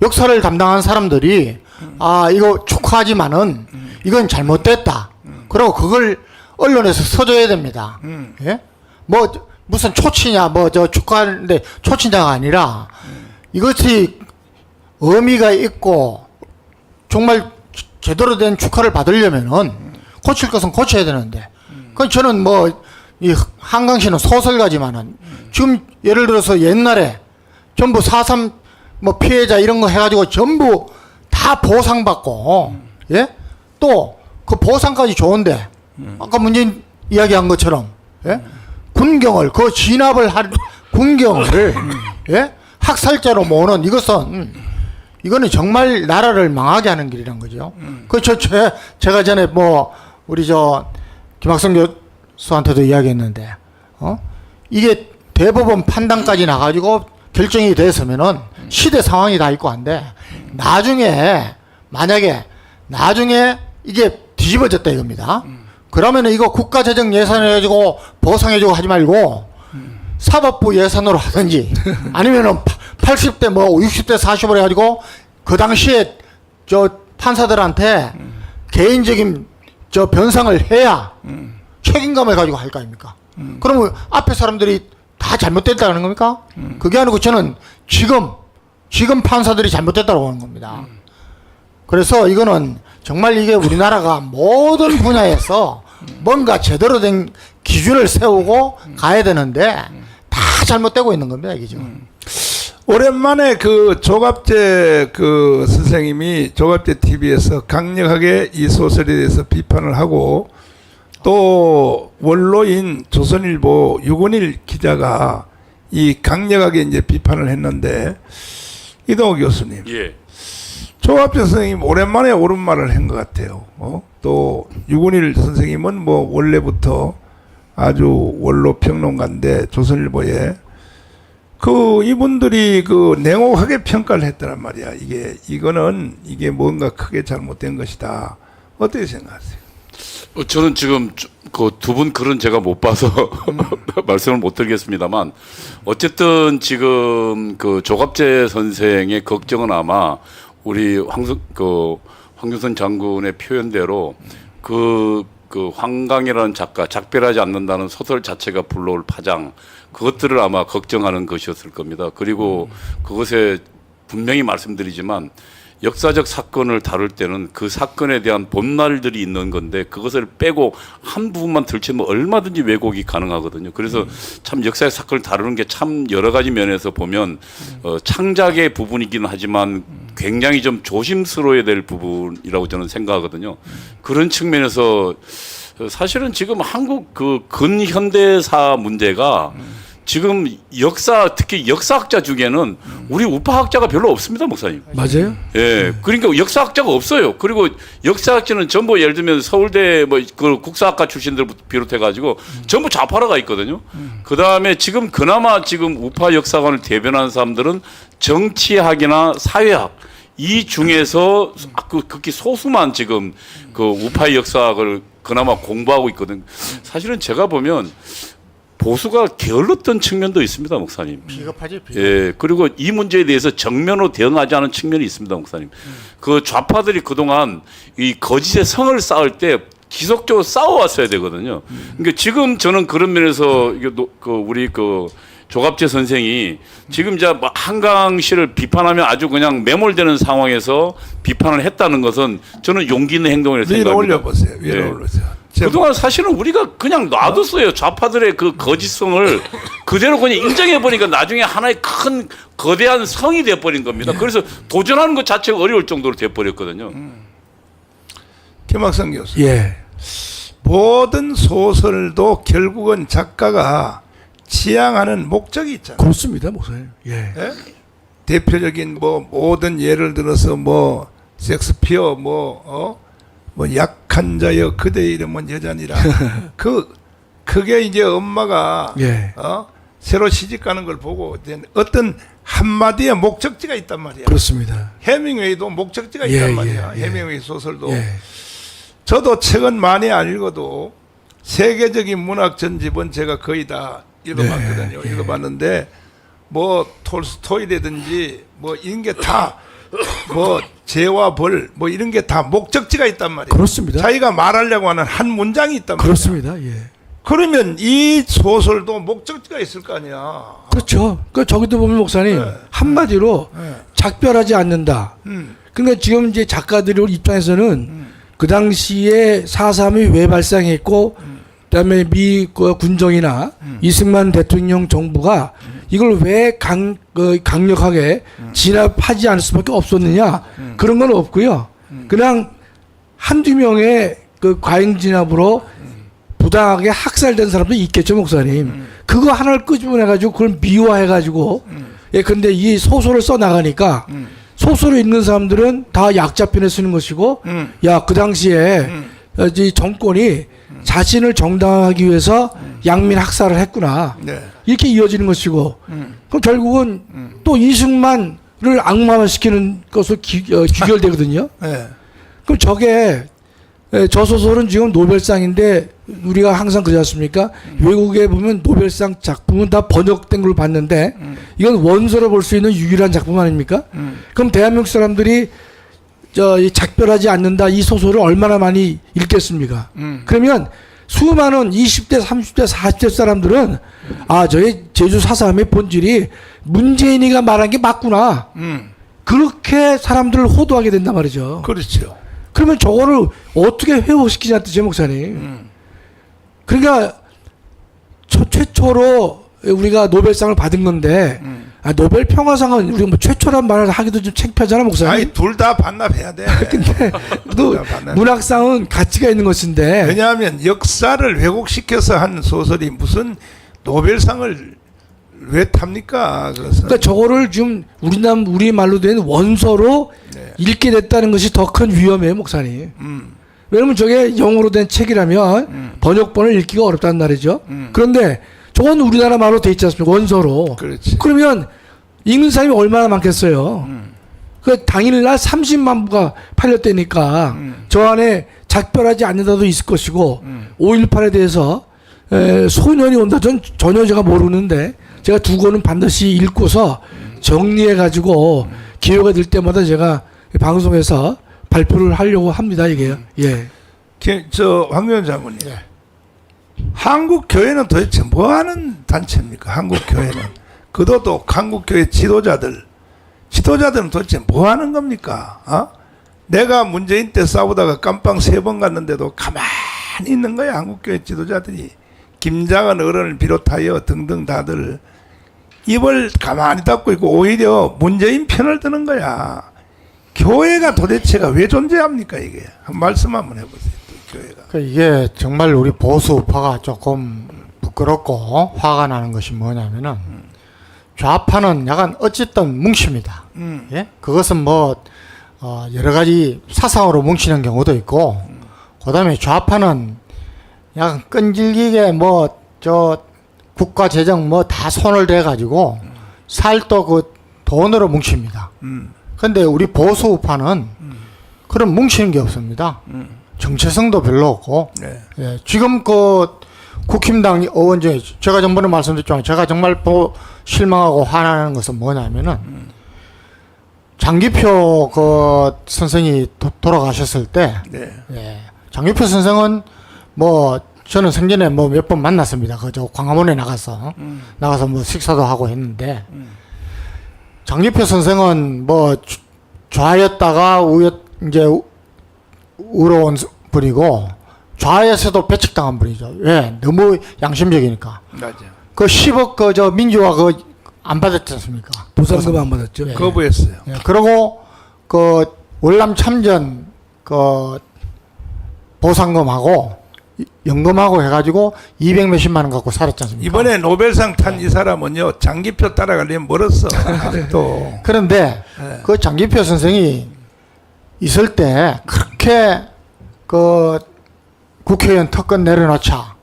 역사를 담당한 사람들이 이거 축하하지만은 이건 잘못됐다. 그리고 그걸 언론에서 써줘야 됩니다. 예? 뭐 무슨 초치냐 뭐 저 축하하는데 초치냐가 아니라 이것이 의미가 있고 정말 제대로 된 축하를 받으려면은 고칠 것은 고쳐야 되는데 그 저는 뭐 이 한강시는 소설가지만은 지금 예를 들어서 옛날에 전부 4.3 뭐 피해자 이런 거 해가지고 전부 다 보상받고 예? 또 그 보상까지 좋은데 아까 문재인 이야기한 것처럼 예? 군경을 그 진압을 할 군경을 예? 학살자로 모으는 이거는 정말 나라를 망하게 하는 길이란 거죠. 제가 전에 뭐 우리 김학성 교수한테도 이야기했는데 이게 대법원 판단까지 나가지고 결정이 됐으면은 시대 상황이 다 있고 한데 나중에 만약에 나중에 이게 뒤집어졌다 이겁니다. 그러면은 이거 국가재정 예산을 해가지고 보상해주고 하지 말고 사법부 예산으로 하든지 아니면은 80대 뭐 60대 40으로 해가지고 그 당시에 저 판사들한테 개인적인 저 변상을 해야 책임감을 가지고 할 거 아닙니까? 그러면 앞에 사람들이 다 잘못됐다는 겁니까? 그게 아니고 저는 지금 판사들이 잘못됐다고 하는 겁니다. 그래서 이거는 정말 이게 우리나라가 모든 분야에서 뭔가 제대로 된 기준을 세우고 가야 되는데 다 잘못되고 있는 겁니다, 이게 지금. 오랜만에 그 조갑재 그 선생님이 조갑재 TV에서 강력하게 이 소설에 대해서 비판을 하고 또 원로인 조선일보 유건일 기자가 이 강력하게 이제 비판을 했는데 이동호 교수님, 예. 조갑재 선생님 오랜만에 옳은 말을 한 것 같아요. 또 유건일 선생님은 뭐 원래부터 아주 원로 평론가인데 조선일보에 그 이분들이 그 냉혹하게 평가를 했다란 말이야. 이게 뭔가 크게 잘못된 것이다. 어떻게 생각하세요? 저는 지금 그 두 분 글은 제가 못 봐서 말씀을 못 드리겠습니다만 어쨌든 지금 그 조갑재 선생의 걱정은 아마 우리 황교선 장군의 표현대로 그 황강이라는 작가, 작별하지 않는다는 소설 자체가 불러올 파장, 그것들을 아마 걱정하는 것이었을 겁니다. 그리고 그것에 분명히 말씀드리지만 역사적 사건을 다룰 때는 그 사건에 대한 본날들이 있는 건데 그것을 빼고 한 부분만 들추면 얼마든지 왜곡이 가능하거든요. 그래서 참 역사의 사건을 다루는 게 참 여러 가지 면에서 보면 창작의 부분이긴 하지만 굉장히 좀 조심스러워야 될 부분이라고 저는 생각하거든요. 그런 측면에서 사실은 지금 한국 그 근현대사 문제가 지금 특히 역사학자 중에는 우리 우파학자가 별로 없습니다, 목사님. 맞아요. 예, 그러니까 역사학자가 없어요. 그리고 역사학자는 전부 예를 들면 서울대 뭐 그 국사학과 출신들 비롯해가지고 전부 좌파라가 있거든요. 그 다음에 지금 그나마 지금 우파 역사관을 대변하는 사람들은 정치학이나 사회학 이 중에서 극히 소수만 지금 그 우파 역사학을 그나마 공부하고 있거든요. 사실은 제가 보면 보수가 게을렀던 측면도 있습니다, 목사님. 비겁하지, 비겁. 예, 그리고 이 문제에 대해서 정면으로 대응하지 않은 측면이 있습니다, 목사님. 그 좌파들이 그동안 이 거짓의 성을 쌓을 때 지속적으로 싸워왔어야 되거든요. 그러니까 지금 저는 그런 면에서 이게 우리 조갑재 선생이 지금 이제 한강 씨를 비판하면 아주 그냥 매몰되는 상황에서 비판을 했다는 것은 저는 용기 있는 행동이라고 위로 생각합니다. 올려보세요. 위로 예. 올려보세요. 그동안 사실은 우리가 그냥 놔뒀어요. 좌파들의 그 거짓성을 그대로 그냥 인정해버리니까 나중에 하나의 큰 거대한 성이 돼버린 겁니다. 그래서 도전하는 것 자체가 어려울 정도로 돼버렸거든요. 김학성 교수. 예. 모든 소설도 결국은 작가가 지향하는 목적이 있잖아요. 그렇습니다, 목사님. 예. 예? 대표적인 뭐 모든 예를 들어서 뭐 섹스피어 뭐 약한 자여 그대의 이름은 여자니라. 그게 이제 엄마가 예. 새로 시집 가는 걸 보고 어떤 한마디의 목적지가 있단 말이야. 그렇습니다. 해밍웨이도 목적지가 예, 있단 말이야. 예, 예. 해밍웨이 소설도. 예. 저도 책은 많이 안 읽어도 세계적인 문학 전집은 제가 거의 다 읽어봤거든요. 예, 예. 읽어봤는데 뭐 톨스토이라든지 뭐 이런 게 다 뭐 죄와 벌 뭐 이런 게 다 목적지가 있단 말이에요. 그렇습니다. 자기가 말하려고 하는 한 문장이 있단 말이에요. 그렇습니다. 예. 그러면 이 소설도 목적지가 있을 거 아니야. 그렇죠. 그 저기도 보면 목사님 네. 한마디로 네. 작별하지 않는다. 그러니까 지금 이제 작가들 입장에서는 그 당시에 4.3이 왜 발생했고 그다음에 미 군정이나 이승만 대통령 정부가 이걸 왜 강력하게 진압하지 않을 수밖에 없었느냐 그런 건 없고요. 그냥 한두 명의 그 과잉 진압으로 부당하게 학살된 사람도 있겠죠, 목사님. 그거 하나를 끄집어내 가지고 그걸 미화해 가지고 예, 근데 이 소설을 써 나가니까 소설을 읽는 사람들은 다 약자편에 쓰는 것이고 야, 그 당시에 이 정권이 자신을 정당화하기 위해서 양민 학살을 했구나. 네. 이렇게 이어지는 것이고 그럼 결국은 또 이승만 악마화시키는 것으로 귀결되거든요. 예. 그럼 저게 저 소설은 지금 노벨상인데 우리가 항상 그러지 않습니까? 외국에 보면 노벨상 작품은 다 번역된 걸 봤는데 이건 원서로 볼 수 있는 유일한 작품 아닙니까? 그럼 대한민국 사람들이 이 작별하지 않는다 이 소설을 얼마나 많이 읽겠습니까? 그러면 수많은 20대, 30대, 40대 사람들은 저희 제주 4.3의 본질이 문재인이가 말한 게 맞구나. 그렇게 사람들을 호도하게 된단 말이죠. 그렇죠. 그러면 저거를 어떻게 회복시키냐 뜻이에요, 목사님. 그러니까 최초로 우리가 노벨상을 받은 건데 노벨 평화상은 우리가 뭐 최초란 말을 하기도 좀 창피하잖아, 목사님. 아니 둘 다 반납해야 돼. 근데 또 문학상은 가치가 있는 것인데. 왜냐하면 역사를 왜곡시켜서 한 소설이 무슨 노벨상을 왜 탑니까? 그것은. 그러니까 저거를 지금 우리 말로 된 원서로 네. 읽게 됐다는 것이 더 큰 위험이에요, 목사님. 왜냐면 저게 영어로 된 책이라면 번역본을 읽기가 어렵단 말이죠. 그런데 저건 우리나라 말로 돼 있지 않습니까? 원서로. 그렇지. 그러면 읽는 사람이 얼마나 많겠어요. 그 당일날 30만 부가 팔렸다니까 저 안에 작별하지 않는다도 있을 것이고 5.18에 대해서 소년이 온다 전 전혀 제가 모르는데 제가 두 권은 반드시 읽고서 정리해가지고 기회가 될 때마다 제가 방송에서 발표를 하려고 합니다. 이게요. 예. 황 위원장님. 한국 교회는 도대체 뭐 하는 단체입니까? 한국 교회는. 그도 한국 교회 지도자들은 도대체 뭐 하는 겁니까? 내가 문재인 때 싸우다가 깜빵 3번 갔는데도 가만히 있는 거야. 한국 교회 지도자들이. 김장한 어른을 비롯하여 등등 다들 입을 가만히 닫고 있고 오히려 문재인 편을 드는 거야. 교회가 도대체가 왜 존재합니까 이게? 한 말씀 한번 해보세요. 교회가. 이게 정말 우리 보수 우파가 조금 부끄럽고 화가 나는 것이 뭐냐면은 좌파는 약간 어쨌든 뭉칩니다. 예? 그것은 뭐 여러 가지 사상으로 뭉치는 경우도 있고, 그다음에 좌파는 약간 끈질기게 국가 재정 다 손을 대 가지고 살도 그 돈으로 뭉칩니다. 근데 우리 보수 우파는 그런 뭉치는 게 없습니다. 정체성도 별로 없고. 네. 예, 지금 국힘당 의원 중에 제가 전번에 말씀드렸지만 제가 정말 실망하고 화나는 것은 뭐냐면은 장기표 선생이 돌아가셨을 때, 네. 예, 장기표 선생은 저는 생전에 몇 번 만났습니다. 광화문에 나가서 식사도 하고 했는데, 장기표 선생은 좌였다가 우로 온 분이고, 좌에서도 배척당한 분이죠. 왜? 너무 양심적이니까. 맞아. 10억 민주화 안 받았지 않습니까? 보상금 안 받았죠. 예. 거부했어요. 예. 그리고 월남 참전 보상금하고 연금하고 해가지고 200 몇십만 원 갖고 살았지 않습니까? 이번에 노벨상 탄 이 사람은요 장기표 따라가려면 멀었어. 또. 그런데 네. 그 장기표 선생이 있을 때 그렇게 국회의원 특권 내려놓자,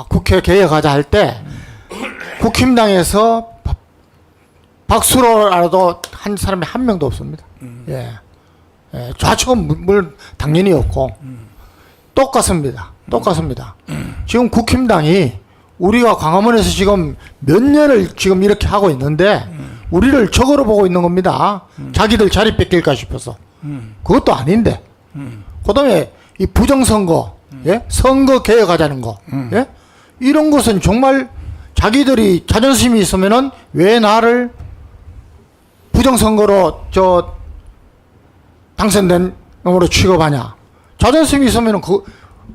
국회 개혁하자 할 때 국힘당에서 박수로라도 한 사람이 한 명도 없습니다. 예. 좌측은 물 당연히 없고 똑같습니다. 지금 국힘당이 우리가 광화문에서 지금 몇 년을 지금 이렇게 하고 있는데 우리를 적으로 보고 있는 겁니다. 자기들 자리 뺏길까 싶어서. 그것도 아닌데. 그다음에 이 부정선거, 예? 선거 개혁하자는 거, 예? 이런 것은 정말 자기들이 자존심이 있으면은 왜 나를 부정선거로 당선된 놈으로 취급하냐? 자존심이 있으면은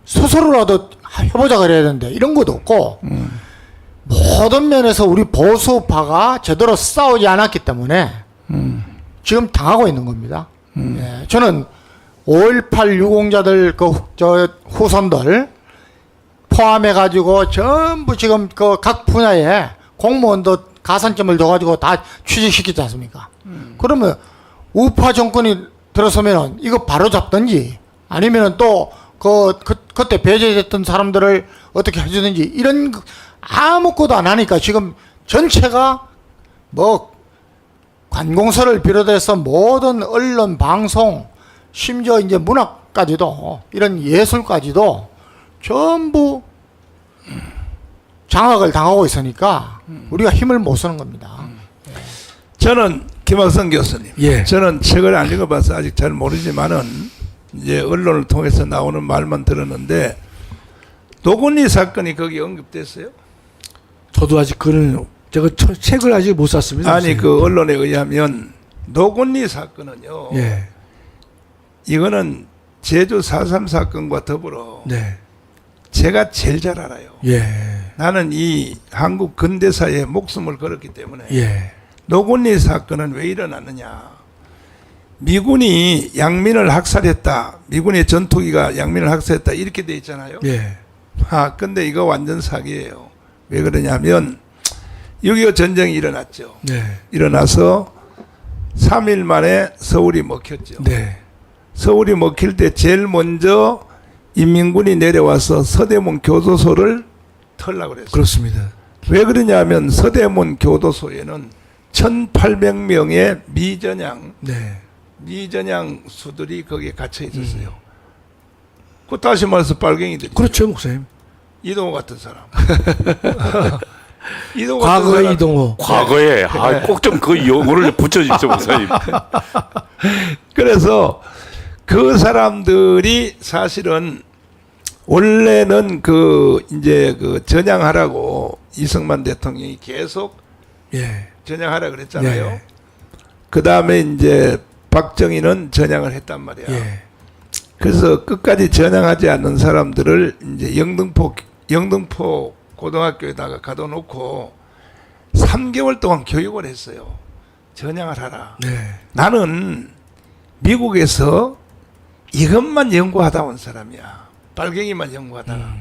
스스로라도 해보자 그래야 되는데 이런 것도 없고 모든 면에서 우리 보수파가 제대로 싸우지 않았기 때문에 지금 당하고 있는 겁니다. 예, 저는 5.18 유공자들 후손들 포함해가지고 전부 지금 각 분야에 공무원도 가산점을 줘가지고 다 취직시키지 않습니까? 그러면 우파 정권이 들어서면 이거 바로 잡든지 아니면 또 그때 배제됐던 사람들을 어떻게 해주든지 이런 아무것도 안 하니까 지금 전체가 관공서를 비롯해서 모든 언론, 방송, 심지어 이제 문학까지도 이런 예술까지도 전부 장악을 당하고 있으니까 우리가 힘을 못 쓰는 겁니다. 저는 김학성 교수님, 예. 저는 책을 안 읽어봐서 아직 잘 모르지만은 이제 언론을 통해서 나오는 말만 들었는데 노건리 사건이 거기 언급됐어요? 저도 아직 그는 제가 책을 아직 못 샀습니다. 아니 선생님. 그 언론에 의하면 노건리 사건은요. 예. 이거는 제주 4.3 사건과 더불어 네. 제가 제일 잘 알아요. 예. 나는 이 한국 근대사에 목숨을 걸었기 때문에 예. 노건리 사건은 왜 일어났느냐. 미군이 양민을 학살했다. 미군의 전투기가 양민을 학살했다. 이렇게 돼 있잖아요. 예. 근데 이거 완전 사기예요. 왜 그러냐면 6.25 전쟁이 일어났죠. 네. 일어나서 3일 만에 서울이 먹혔죠. 네. 서울이 먹힐 때 제일 먼저 인민군이 내려와서 서대문 교도소를 털려고 그랬어요. 그렇습니다. 왜 그러냐면 서대문 교도소에는 1,800명의 네. 미전향 수들이 거기에 갇혀 있었어요. 그 다시 말해서 빨갱이들이. 그렇죠, 목사님. 이동호 같은 사람. 이동호 과거의 같은 사람. 이동호. 과거에 꼭 좀 그 용어를 붙여주십시오, 목사님. 그래서 그 사람들이 사실은 원래는 이제 전향하라고 이승만 대통령이 계속 예. 전향하라 그랬잖아요. 예. 그 다음에 이제 박정희는 전향을 했단 말이야. 예. 그래서 끝까지 전향하지 않는 사람들을 이제 영등포 고등학교에다가 가둬놓고 3개월 동안 교육을 했어요. 전향을 하라. 네. 나는 미국에서 이것만 연구하다 온 사람이야. 빨갱이만 연구하다가.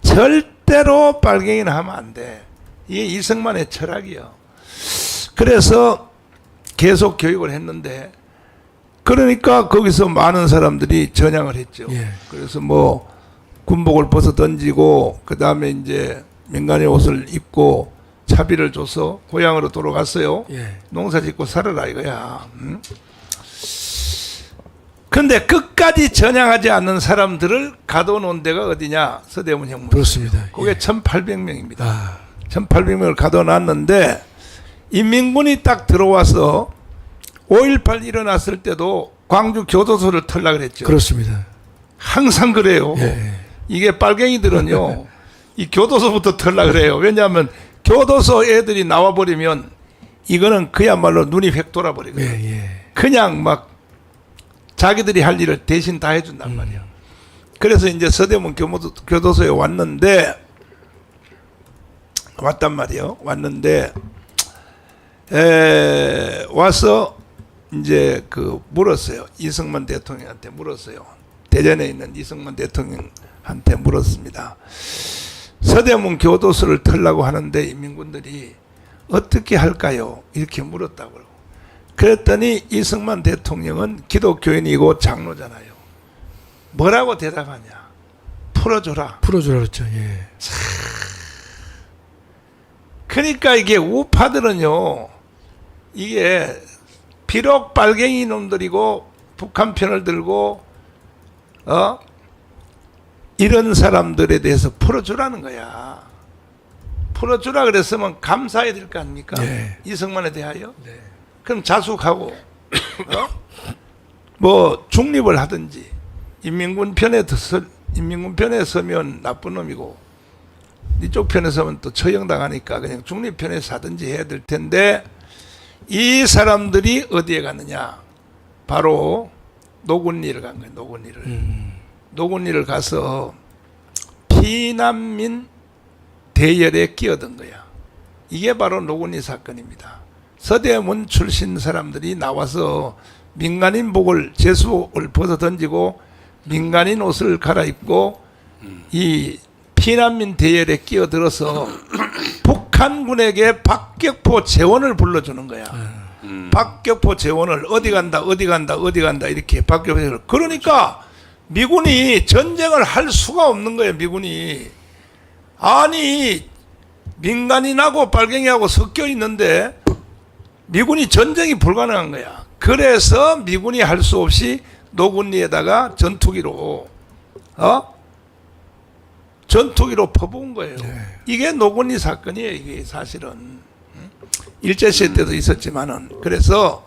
절대로 빨갱이는 하면 안 돼. 이게 이승만의 철학이요. 그래서 계속 교육을 했는데 그러니까 거기서 많은 사람들이 전향을 했죠. 예. 그래서 뭐 군복을 벗어 던지고 그 다음에 이제 민간의 옷을 입고 차비를 줘서 고향으로 돌아갔어요. 예. 농사 짓고 살아라 이거야. 응? 근데 끝까지 전향하지 않는 사람들을 가둬놓은 데가 어디냐? 서대문 형무. 그렇습니다. 그게 예. 1,800명입니다. 아. 1,800명을 가둬놨는데 인민군이 딱 들어와서 5.18 일어났을 때도 광주 교도소를 털라 그랬죠. 그렇습니다. 항상 그래요. 예. 이게 빨갱이들은요. 이 교도소부터 털라 그래요. 왜냐하면 교도소 애들이 나와버리면 이거는 그야말로 눈이 획 돌아버리거든요. 예. 예. 그냥 막 자기들이 할 일을 대신 다 해준단 말이야. 그래서 이제 서대문 교도소에 왔단 말이에요. 왔는데 와서 이제 물었어요. 이승만 대통령한테 물었어요. 대전에 있는 이승만 대통령한테 물었습니다. 서대문 교도소를 털라고 하는데 인민군들이 어떻게 할까요? 이렇게 물었다고. 그랬더니 이승만 대통령은 기독교인이고 장로잖아요. 뭐라고 대답하냐? 풀어줘라. 풀어주라 그랬죠. 예. 그러니까 이게 우파들은요. 이게 비록 빨갱이 놈들이고 북한 편을 들고 이런 사람들에 대해서 풀어주라는 거야. 풀어주라 그랬으면 감사해야 될 거 아닙니까? 네. 이승만에 대하여. 네. 그럼 자숙하고 뭐 중립을 하든지 인민군 편에 서면 나쁜 놈이고 이쪽 편에 서면 또 처형당하니까 그냥 중립 편에서 하든지 해야 될 텐데 이 사람들이 어디에 갔느냐? 바로 노군리를 간 거예요. 노군리를 가서 피난민 대열에 끼어든 거야. 이게 바로 노군리 사건입니다. 서대문 출신 사람들이 나와서 민간인 복을 제수를 벗어 던지고 민간인 옷을 갈아입고 이 피난민 대열에 끼어들어서 북한군에게 박격포 재원을 불러주는 거야. 박격포 재원을 어디 간다 이렇게 박격포 재원을. 그러니까 미군이 전쟁을 할 수가 없는 거예요. 미군이. 아니 민간인하고 빨갱이하고 섞여 있는데 미군이 전쟁이 불가능한 거야. 그래서 미군이 할 수 없이 노군리에다가 전투기로 전투기로 퍼부은 거예요. 이게 노군리 사건이에요. 이게 사실은 일제시대 때도 있었지만은. 그래서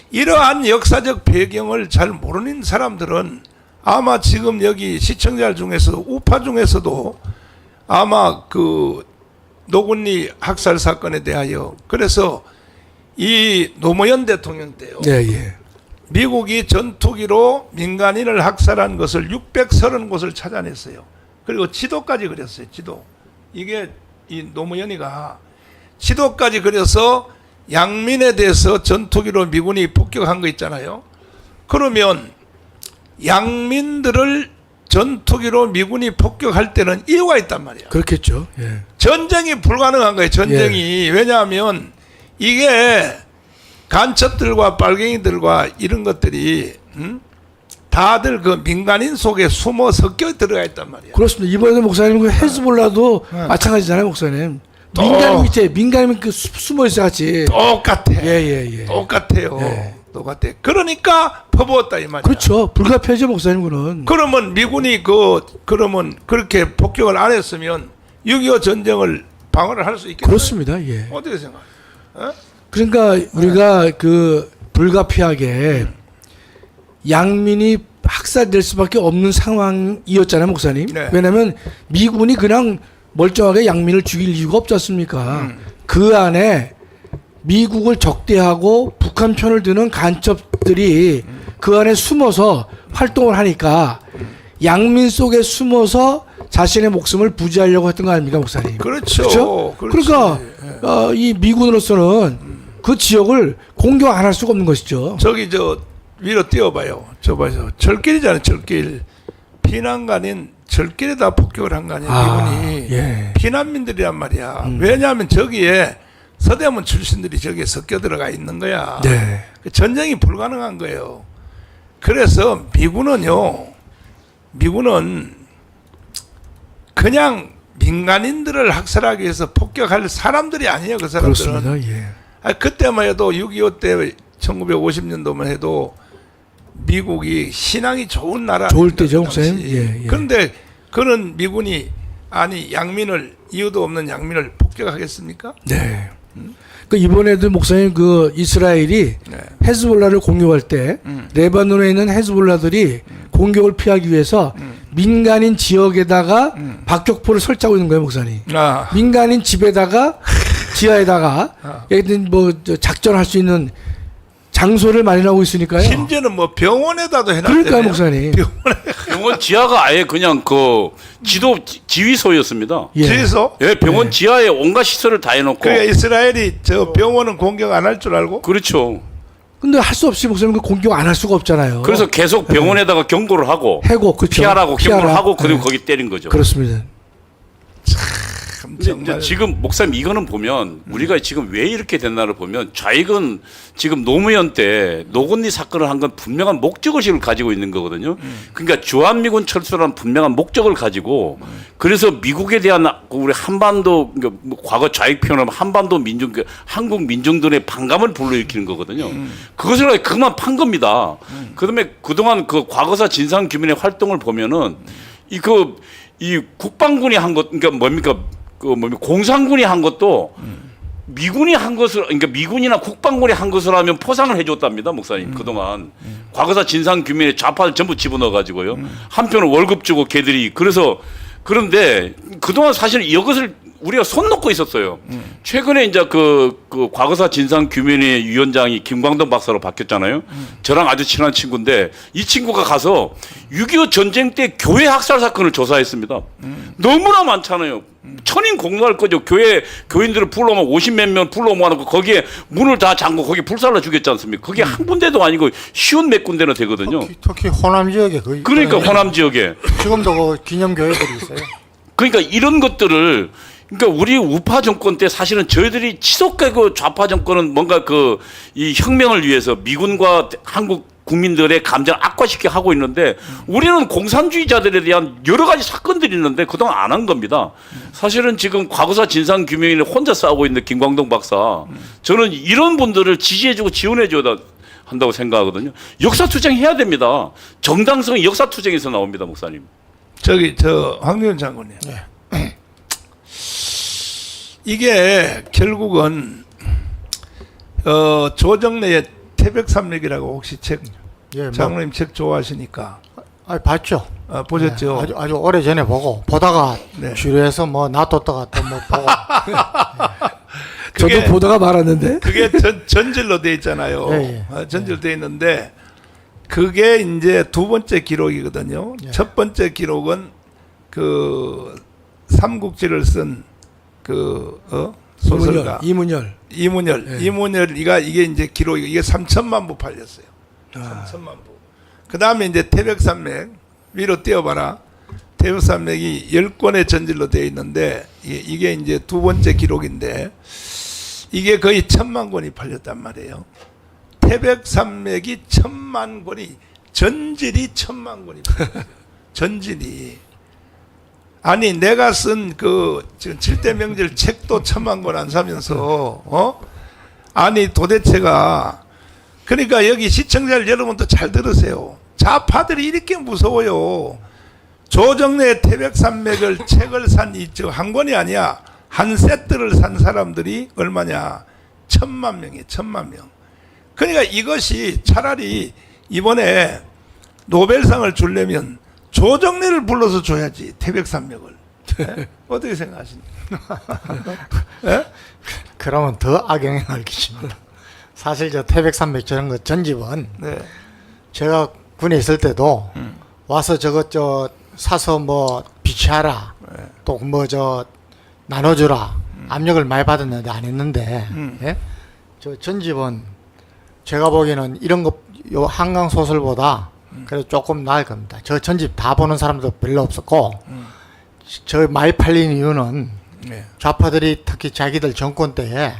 이러한 역사적 배경을 잘 모르는 사람들은 아마 지금 여기 시청자 중에서 우파 중에서도 아마 그 노군리 학살 사건에 대하여 그래서 이 노무현 대통령 때요. 네, 예. 미국이 전투기로 민간인을 학살한 것을 630곳을 찾아냈어요. 그리고 지도까지 그렸어요. 지도. 이게 이 노무현이가 지도까지 그려서 양민에 대해서 전투기로 미군이 폭격한 거 있잖아요. 그러면 양민들을 전투기로 미군이 폭격할 때는 이유가 있단 말이야. 그렇겠죠. 예. 전쟁이 불가능한 거예요. 전쟁이. 왜냐하면 이게 간첩들과 빨갱이들과 이런 것들이 다들 그 민간인 속에 숨어 섞여 들어가 있단 말이야. 그렇습니다. 이번에 목사님 그 헤즈볼라도 마찬가지잖아요, 목사님. 민간인 밑에 민간인 그 숨어 있어 같이. 똑같아. 예. 똑같아요. 예. 똑같아. 그러니까 퍼부었다 이 말이야. 그렇죠. 불가피하죠, 목사님 그는. 그러면 미군이 그러면 그렇게 폭격을 안 했으면 6.25 전쟁을 방어를 할 수 있겠어요? 그렇습니다. 예. 어떻게 생각해? 그러니까 우리가 그 불가피하게 양민이 학살될 수밖에 없는 상황이었잖아요, 목사님. 네. 왜냐하면 미군이 그냥 멀쩡하게 양민을 죽일 이유가 없지 않습니까? 그 안에 미국을 적대하고 북한 편을 드는 간첩들이 그 안에 숨어서 활동을 하니까 양민 속에 숨어서 자신의 목숨을 부지하려고 했던 거 아닙니까, 목사님? 그렇죠. 그렇지. 그러니까 이 미군으로서는 그 지역을 공격 안 할 수가 없는 것이죠. 저기 저 위로 띄워봐요. 저 봐요. 철길이잖아요. 철길. 피난간인 철길에다 폭격을 한 거 아니야. 미군이. 예. 피난민들이란 말이야. 왜냐하면 저기에 서대문 출신들이 저기에 섞여 들어가 있는 거야. 네. 그 전쟁이 불가능한 거예요. 그래서 미군은 그냥 민간인들을 학살하기 위해서 폭격할 사람들이 아니에요. 그 사람들은. 그렇습니다. 예. 그때만 해도 6.25 때 1950년도만 해도 미국이 신앙이 좋은 나라. 좋을 때죠, 목사님. 예. 그런데 그런 미군이 양민을 이유도 없는 양민을 폭격하겠습니까? 네. 그 이번에도 목사님 그 이스라엘이 네. 헤즈볼라를 공격할 때 레바논에 있는 헤즈볼라들이 공격을 피하기 위해서 민간인 지역에다가 박격포를 설치하고 있는 거예요, 목사님. 민간인 집에다가 지하에다가 뭐 작전할 수 있는 장소를 마련하고 있으니까요. 심지어는 뭐 병원에다도 해놨대요. 그러니까요, 목사님. 병원 지하가 아예 그냥 그 지휘소였습니다. 예. 그래서 예, 병원 지하에 온갖 시설을 다 해놓고. 그러니까 이스라엘이 저 병원은 공격 안 할 줄 알고. 그렇죠. 근데 할 수 없이 목사님 그 공격 안 할 수가 없잖아요. 그래서 계속 병원에다가 경고를 하고 해고, 그렇죠. 피하라고 경고를 하고 그리고 예. 거기 때린 거죠. 그렇습니다. 근데 이제 지금 목사님 이거는 보면 우리가 지금 왜 이렇게 됐나를 보면 좌익은 지금 노무현 때 노건리 사건을 한 건 분명한 목적의식을 가지고 있는 거거든요. 그러니까 주한미군 철수라는 분명한 목적을 가지고 그래서 미국에 대한 우리 한반도 그러니까 뭐 과거 좌익 표현하면 한반도 민중 한국 민중들의 반감을 불러일으키는 거거든요. 그것을 그만 판 겁니다. 그다음에 그동안 그 과거사 진상 규명의 활동을 보면은 이 국방군이 한 것 그러니까 뭡니까? 공산군이 한 것도 미군이 한 것을 그러니까 미군이나 국방군이 한 것을 하면 포상을 해줬답니다, 목사님. 그동안 과거사 진상 규명에 좌파를 전부 집어넣어 가지고요. 한편은 월급 주고 걔들이 그런데 그동안 사실 이것을 우리가 손 놓고 있었어요. 최근에 이제 그 과거사 진상 규명의 위원장이 김광덕 박사로 바뀌었잖아요. 저랑 아주 친한 친구인데 이 친구가 가서 6.25 전쟁 때 교회 학살 사건을 조사했습니다. 너무나 많잖아요. 천인 공노할 거죠. 교인들을 불러오면 50몇 명 불러오면 거기에 문을 다 잠고 거기 불살라 죽였지 않습니까? 그게 한 군데도 아니고 쉬운 몇 군데나 되거든요. 특히 호남 지역에 거의 그러니까 호남 지역에 지금도 그 기념 교회들이 있어요. 그러니까 이런 것들을 그러니까 우리 우파 정권 때 사실은 저희들이 치솟게 좌파 정권은 뭔가 이 혁명을 위해서 미군과 한국 국민들의 감정을 악화시켜 하고 있는데 우리는 공산주의자들에 대한 여러 가지 사건들이 있는데 그동안 안 한 겁니다. 사실은 지금 과거사 진상 규명인을 혼자 싸우고 있는 김광동 박사, 저는 이런 분들을 지지해주고 지원해줘야 한다고 생각하거든요. 역사투쟁 해야 됩니다. 정당성이 역사투쟁에서 나옵니다, 목사님. 저 황교안 장군님. 이게 결국은 조정래의 태백산맥이라고 혹시 책 예, 뭐, 장로님 책 좋아하시니까 봤죠. 보셨죠? 네, 아주 오래 전에 보고 보다가 네. 주류에서 뭐 놔뒀다가 또 뭐 보고. 저도 그게- 보다가 말았는데. 그게 전질로 돼 있잖아요. 예, 전질로 돼 있는데 그게 이제 두 번째 기록이거든요. 예. 첫 번째 기록은 그 삼국지를 쓴 그 소설가 이문열. 이문열. 예. 이문열이가 이게 이제 기록이 이게 3천만 부 팔렸어요. 3천만 부. 그 다음에 이제 태백산맥 위로 띄워봐라. 태백산맥이 10권의 전질로 되어 있는데 이게 이제 두 번째 기록인데 이게 거의 1,000만 권이 팔렸단 말이에요. 태백산맥이 1,000만 권이 전질이 1,000만 권이 팔렸어요. 전질이. 아니 내가 쓴 그 지금 7대 명절 책도 1,000만 권 안 사면서 아니 도대체가 그러니까 여기 시청자 여러분도 잘 들으세요. 좌파들이 이렇게 무서워요. 조정래 태백산맥을 책을 산 이 한 권이 아니야. 한 세트를 산 사람들이 얼마냐? 1,000만 명이에요. 1,000만 명. 그러니까 이것이 차라리 이번에 노벨상을 주려면 조정래를 불러서 줘야지. 태백산맥을. 네? 어떻게 생각하십니까? 네? 그러면 더 악영향을 끼칩니다. 사실 저 태백산맥 저런 거 전집은 네. 제가 군에 있을 때도 와서 저것 저 사서 뭐 비치하라 또 뭐 저 나눠주라 압력을 많이 받았는데 안 했는데 예? 저 전집은 제가 보기에는 이런 거 요 한강 소설보다 그래도 조금 나을 겁니다. 저 전집 다 보는 사람도 별로 없었고 저 많이 팔린 이유는 네. 좌파들이 특히 자기들 정권 때에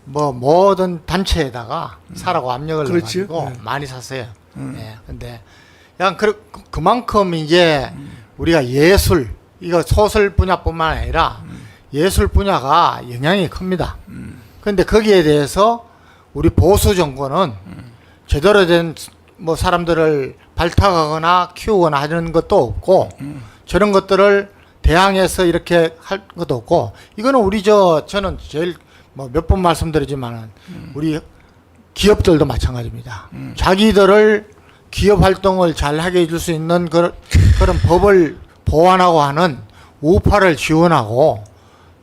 뭐 모든 단체에다가 사라고 압력을 그렇지. 넣어가지고 네. 많이 샀어요. 예. 근데 그냥 그만큼 이제 우리가 예술 이거 소설 분야뿐만 아니라 예술 분야가 영향이 큽니다. 그런데 거기에 대해서 우리 보수 정권은 제대로 된 뭐 사람들을 발탁하거나 키우거나 하는 것도 없고 저런 것들을 대항해서 이렇게 할 것도 없고 이거는 우리 저는 제일 뭐 몇 번 말씀드리지만은 우리 기업들도 마찬가지입니다. 자기들을 기업 활동을 잘 하게 해줄 수 있는 그런 법을 보완하고 하는 우파를 지원하고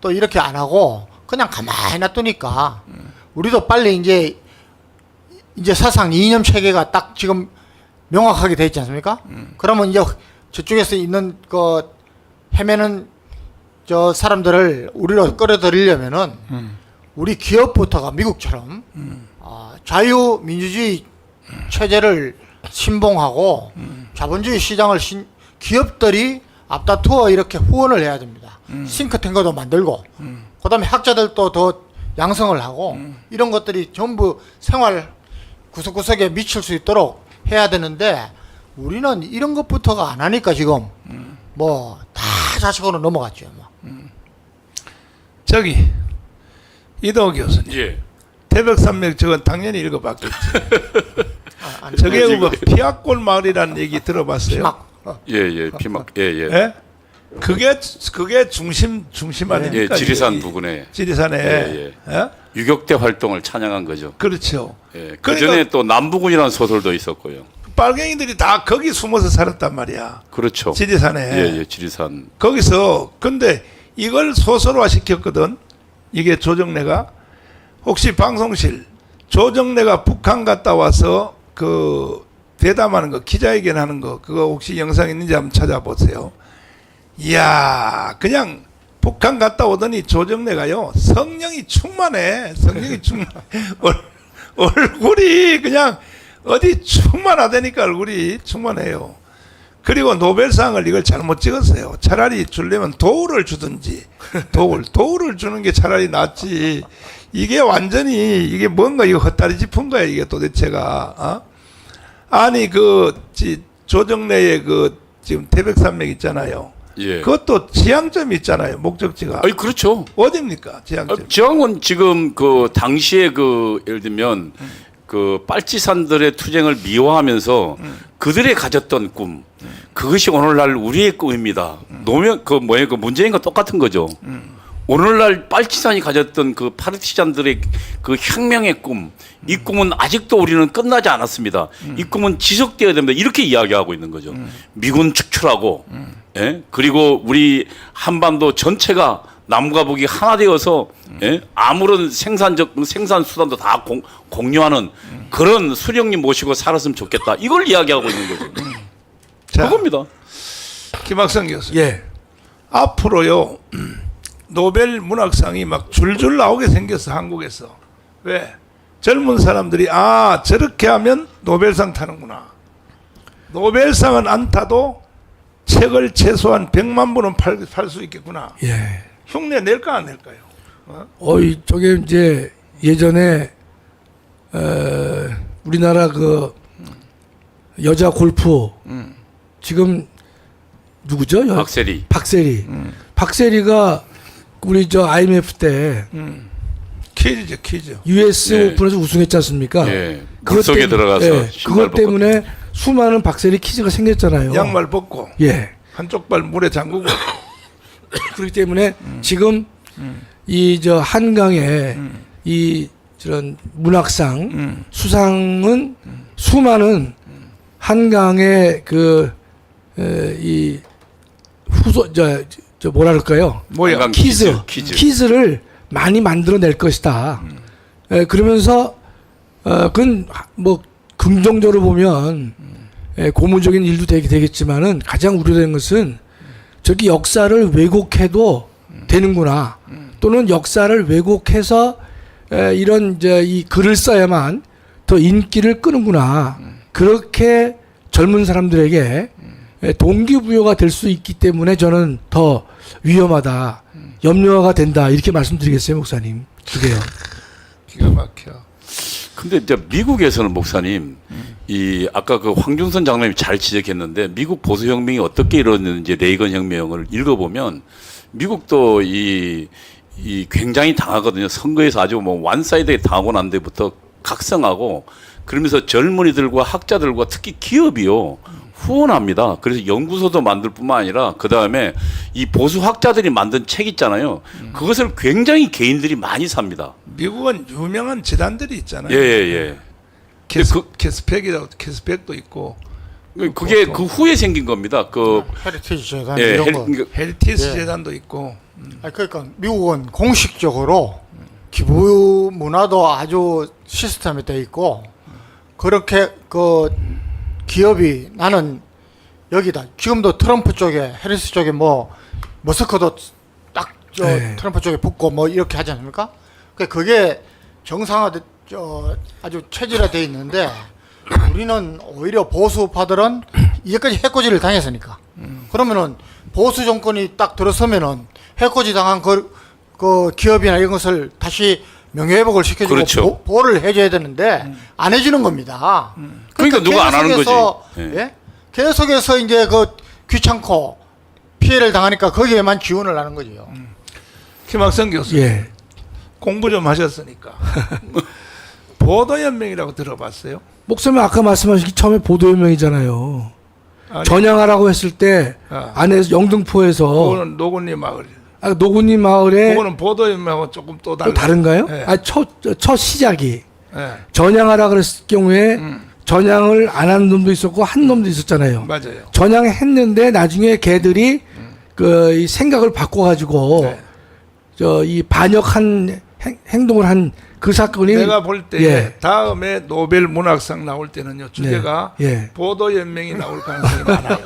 또 이렇게 안 하고 그냥 가만히 놔두니까 우리도 빨리 이제 사상 이념 체계가 딱 지금 명확하게 돼 있지 않습니까? 그러면 이제 저쪽에서 있는 그 헤매는 저 사람들을 우리로 끌어들이려면은 우리 기업부터가 미국처럼 자유민주주의 체제를 신봉하고 자본주의 시장을 기업들이 앞다투어 이렇게 후원을 해야 됩니다. 싱크탱크도 만들고 그다음에 학자들도 더 양성을 하고 이런 것들이 전부 생활 구석구석에 미칠 수 있도록 해야 되는데 우리는 이런 것부터가 안 하니까 지금 뭐 다 자식으로 넘어갔죠. 뭐. 저기 이동호 교수님. 예. 태백산맥 저건 당연히 읽어봤겠지. 저게 뭐 피악골 마을이라는 얘기 들어봤어요? 예. 피막. 예. 예? 그게 중심 예, 아닙니까? 지리산 이게? 부근에 지리산에. 예. 예? 유격대 활동을 찬양한 거죠. 그렇죠. 예. 그 그러니까- 전에 또 남부군이라는 소설도 있었고요. 빨갱이들이 다 거기 숨어서 살았단 말이야. 그렇죠. 지리산에. 예, 지리산. 거기서 근데 이걸 소설화 시켰거든. 이게 조정래가 혹시 방송실 조정래가 북한 갔다 와서 그 대담하는 거 기자회견 하는 거 그거 혹시 영상 있는지 한번 찾아보세요. 이야 그냥 북한 갔다 오더니 조정래가요 성령이 충만해. 성령이 충만. 얼굴이 그냥 어디 충만하다니까 얼굴이 충만해요. 그리고 노벨상을 이걸 잘못 찍었어요. 차라리 주려면 도우를 주든지 도우를 주는 게 차라리 낫지. 이게 완전히 이게 뭔가 이거 헛다리 짚은 거야 이게 도대체가. 아니 그 조정래의 그 지금 태백산맥 있잖아요. 예. 그것도 지향점이 있잖아요. 목적지가 아니 그렇죠. 어디입니까? 지향점. 지왕은 지금 그 당시에 그 예를 들면 그 빨치산들의 투쟁을 미화하면서 그들이 가졌던 꿈 그것이 오늘날 우리의 꿈입니다. 노무현 그 뭐예요 그 문재인과 똑같은 거죠. 오늘날 빨치산이 가졌던 그 파르티잔들의 그 혁명의 꿈, 이 꿈은 아직도 우리는 끝나지 않았습니다. 이 꿈은 지속되어야 됩니다. 이렇게 이야기하고 있는 거죠. 미군 축출하고, 예? 그리고 우리 한반도 전체가 남과 북이 하나 되어서 예? 아무런 생산 수단도 다 공유하는 그런 수령님 모시고 살았으면 좋겠다. 이걸 이야기하고 있는 거죠. 자, 그겁니다. 김학성 교수. 예. 앞으로요 노벨 문학상이 막 줄줄 나오게 생겼어 한국에서. 왜? 젊은 사람들이 아 저렇게 하면 노벨상 타는구나. 노벨상은 안 타도 책을 최소한 100만 부는 팔 수 있겠구나. 예. 흉내 낼까 안 낼까요? 저게 이제 예전에 우리나라 그 여자 골프 지금 누구죠? 박세리. 박세리가 우리 저 IMF 때 퀴즈죠 퀴즈. US 예. 오픈에서 우승했지 않습니까? 예. 물 속에 들어가서 예. 신발 그것 때문에 수많은 박세리 퀴즈가 생겼잖아요. 양말 벗고 예. 한쪽 발 물에 잠그고. 그렇기 때문에 지금 이 저 한강에 이 저런 문학상 수상은 수많은 한강의 그 이 후소 저 뭐라 그럴까요? 뭐야? 한강 퀴즈를 많이 만들어낼 것이다. 그러면서 그건 뭐 긍정적으로 보면 고무적인 일도 되겠지만은 가장 우려되는 것은 저기 역사를 왜곡해도 되는구나. 또는 역사를 왜곡해서 이런 이제 이 글을 써야만 더 인기를 끄는구나. 그렇게 젊은 사람들에게 동기부여가 될 수 있기 때문에 저는 더 위험하다, 염려가 된다 이렇게 말씀드리겠어요, 목사님. 그게요. 기가 막혀. 근데 이제 미국에서는 목사님 이 아까 그 황준선 장로님이 잘 지적했는데 미국 보수 혁명이 어떻게 이루어졌는지 레이건 혁명을 읽어보면 미국도 이 굉장히 당하거든요. 선거에서 아주 뭐 완사이드에 당하고 난 데부터 각성하고 그러면서 젊은이들과 학자들과 특히 기업이요 후원합니다. 그래서 연구소도 만들 뿐만 아니라 그 다음에 이 보수 학자들이 만든 책 있잖아요. 그것을 굉장히 개인들이 많이 삽니다. 미국은 유명한 재단들이 있잖아요. 예. 캐스펙도 있고. 그게 그 후에 생긴 겁니다. 그 헤리티지 재단 예, 이런 거. 헬티스 예. 재단도 있고. 그러니까 미국은 공식적으로 기부 문화도 아주 시스템이 돼 있고 그렇게 그 기업이 나는 여기다 지금도 트럼프 쪽에 해리스 쪽에 뭐 머스크도 딱 저 네. 트럼프 쪽에 붙고 뭐 이렇게 하지 않습니까? 그게 정상화 아주 체질화돼 있는데 우리는 오히려 보수파들은 이제까지 해코지를 당했으니까 그러면은 보수 정권이 딱 들어서면은 해코지 당한 그 기업이나 이런 것을 다시 명예회복을 시켜주고 그렇죠. 보호를 해줘야 되는데 안 해주는 겁니다. 그러니까 누가 안 하는 거지. 예? 계속해서 이제 그 귀찮고 피해를 당하니까 거기에만 지원을 하는 거죠. 김학성 교수. 예. 공부 좀 하셨으니까. 보도연맹이라고 들어봤어요? 목사님 아까 말씀하신 처음에 보도연맹이잖아요. 아니, 전향하라고 했을 때 안에서 영등포에서 그거는 노군리 마을. 노군이 마을에 그거는 보도연맹하고 조금 또 또 다른가요? 예. 첫 시작이 예. 전향하라 그랬을 경우에 전향을 안 한 놈도 있었고 한 놈도 있었잖아요. 맞아요. 전향했는데 나중에 걔들이 그 이 생각을 바꿔가지고 네. 이 반역한 행동을 한 그 사건이 내가 볼 때 예. 다음에 노벨 문학상 나올 때는요 주제가 예. 보도연맹이 나올 가능성이 많아요.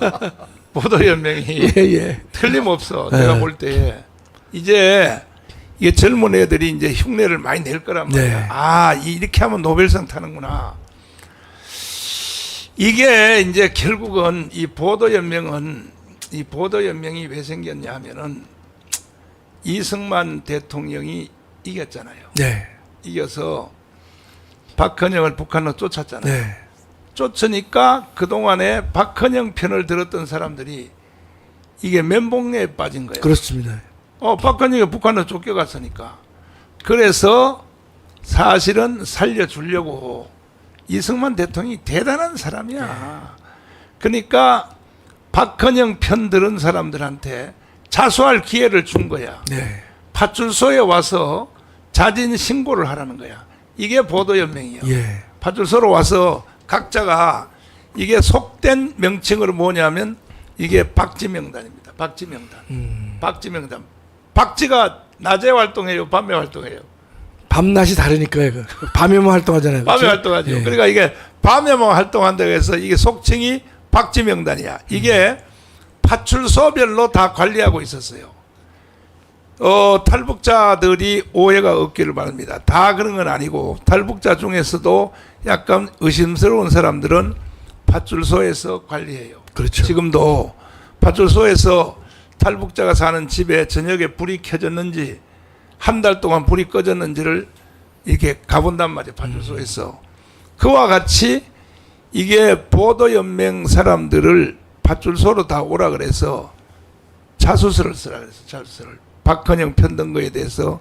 보도연맹이 예. 틀림없어. 예. 내가 볼 때 이제 이게 젊은 애들이 이제 흉내를 많이 낼 거란 말이야. 네. 아 이렇게 하면 노벨상 타는구나. 이게 이제 결국은 이 보도연맹이 왜 생겼냐 하면은 이승만 대통령이 이겼잖아요. 네. 이겨서 박헌영을 북한으로 쫓았잖아요. 네. 쫓으니까 그동안에 박헌영 편을 들었던 사람들이 이게 멘붕에 빠진 거예요. 그렇습니다. 박헌영이 북한으로 쫓겨갔으니까. 그래서 사실은 살려주려고 이승만 대통령이 대단한 사람이야. 그러니까 박헌영 편 들은 사람들한테 자수할 기회를 준 거야. 네. 파출소에 와서 자진 신고를 하라는 거야. 이게 보도연맹이야. 예. 파출소로 파출소로 와서 각자가 이게 속된 명칭으로 뭐냐면 이게 박지명단입니다. 박지명단. 박지명단. 박지가 낮에 활동해요, 밤에 활동해요. 밤낮이 다르니까요. 그. 밤에만 활동하잖아요. 밤에 그렇죠? 활동하죠. 예. 그러니까 이게 밤에만 활동한다고 해서 이게 속칭이 박지명단이야. 이게 파출소별로 다 관리하고 있었어요. 탈북자들이 오해가 없기를 바랍니다. 다 그런 건 아니고 탈북자 중에서도 약간 의심스러운 사람들은 파출소에서 관리해요. 그렇죠. 지금도 파출소에서 탈북자가 사는 집에 저녁에 불이 켜졌는지 한 달 동안 불이 꺼졌는지를 이렇게 가본단 말이에요. 파출소에서. 그와 같이 이게 보도연맹 사람들을 파출소로 다 오라 그래서 자수서를 쓰라 그래서 자수서를 박헌영 편든 거에 대해서.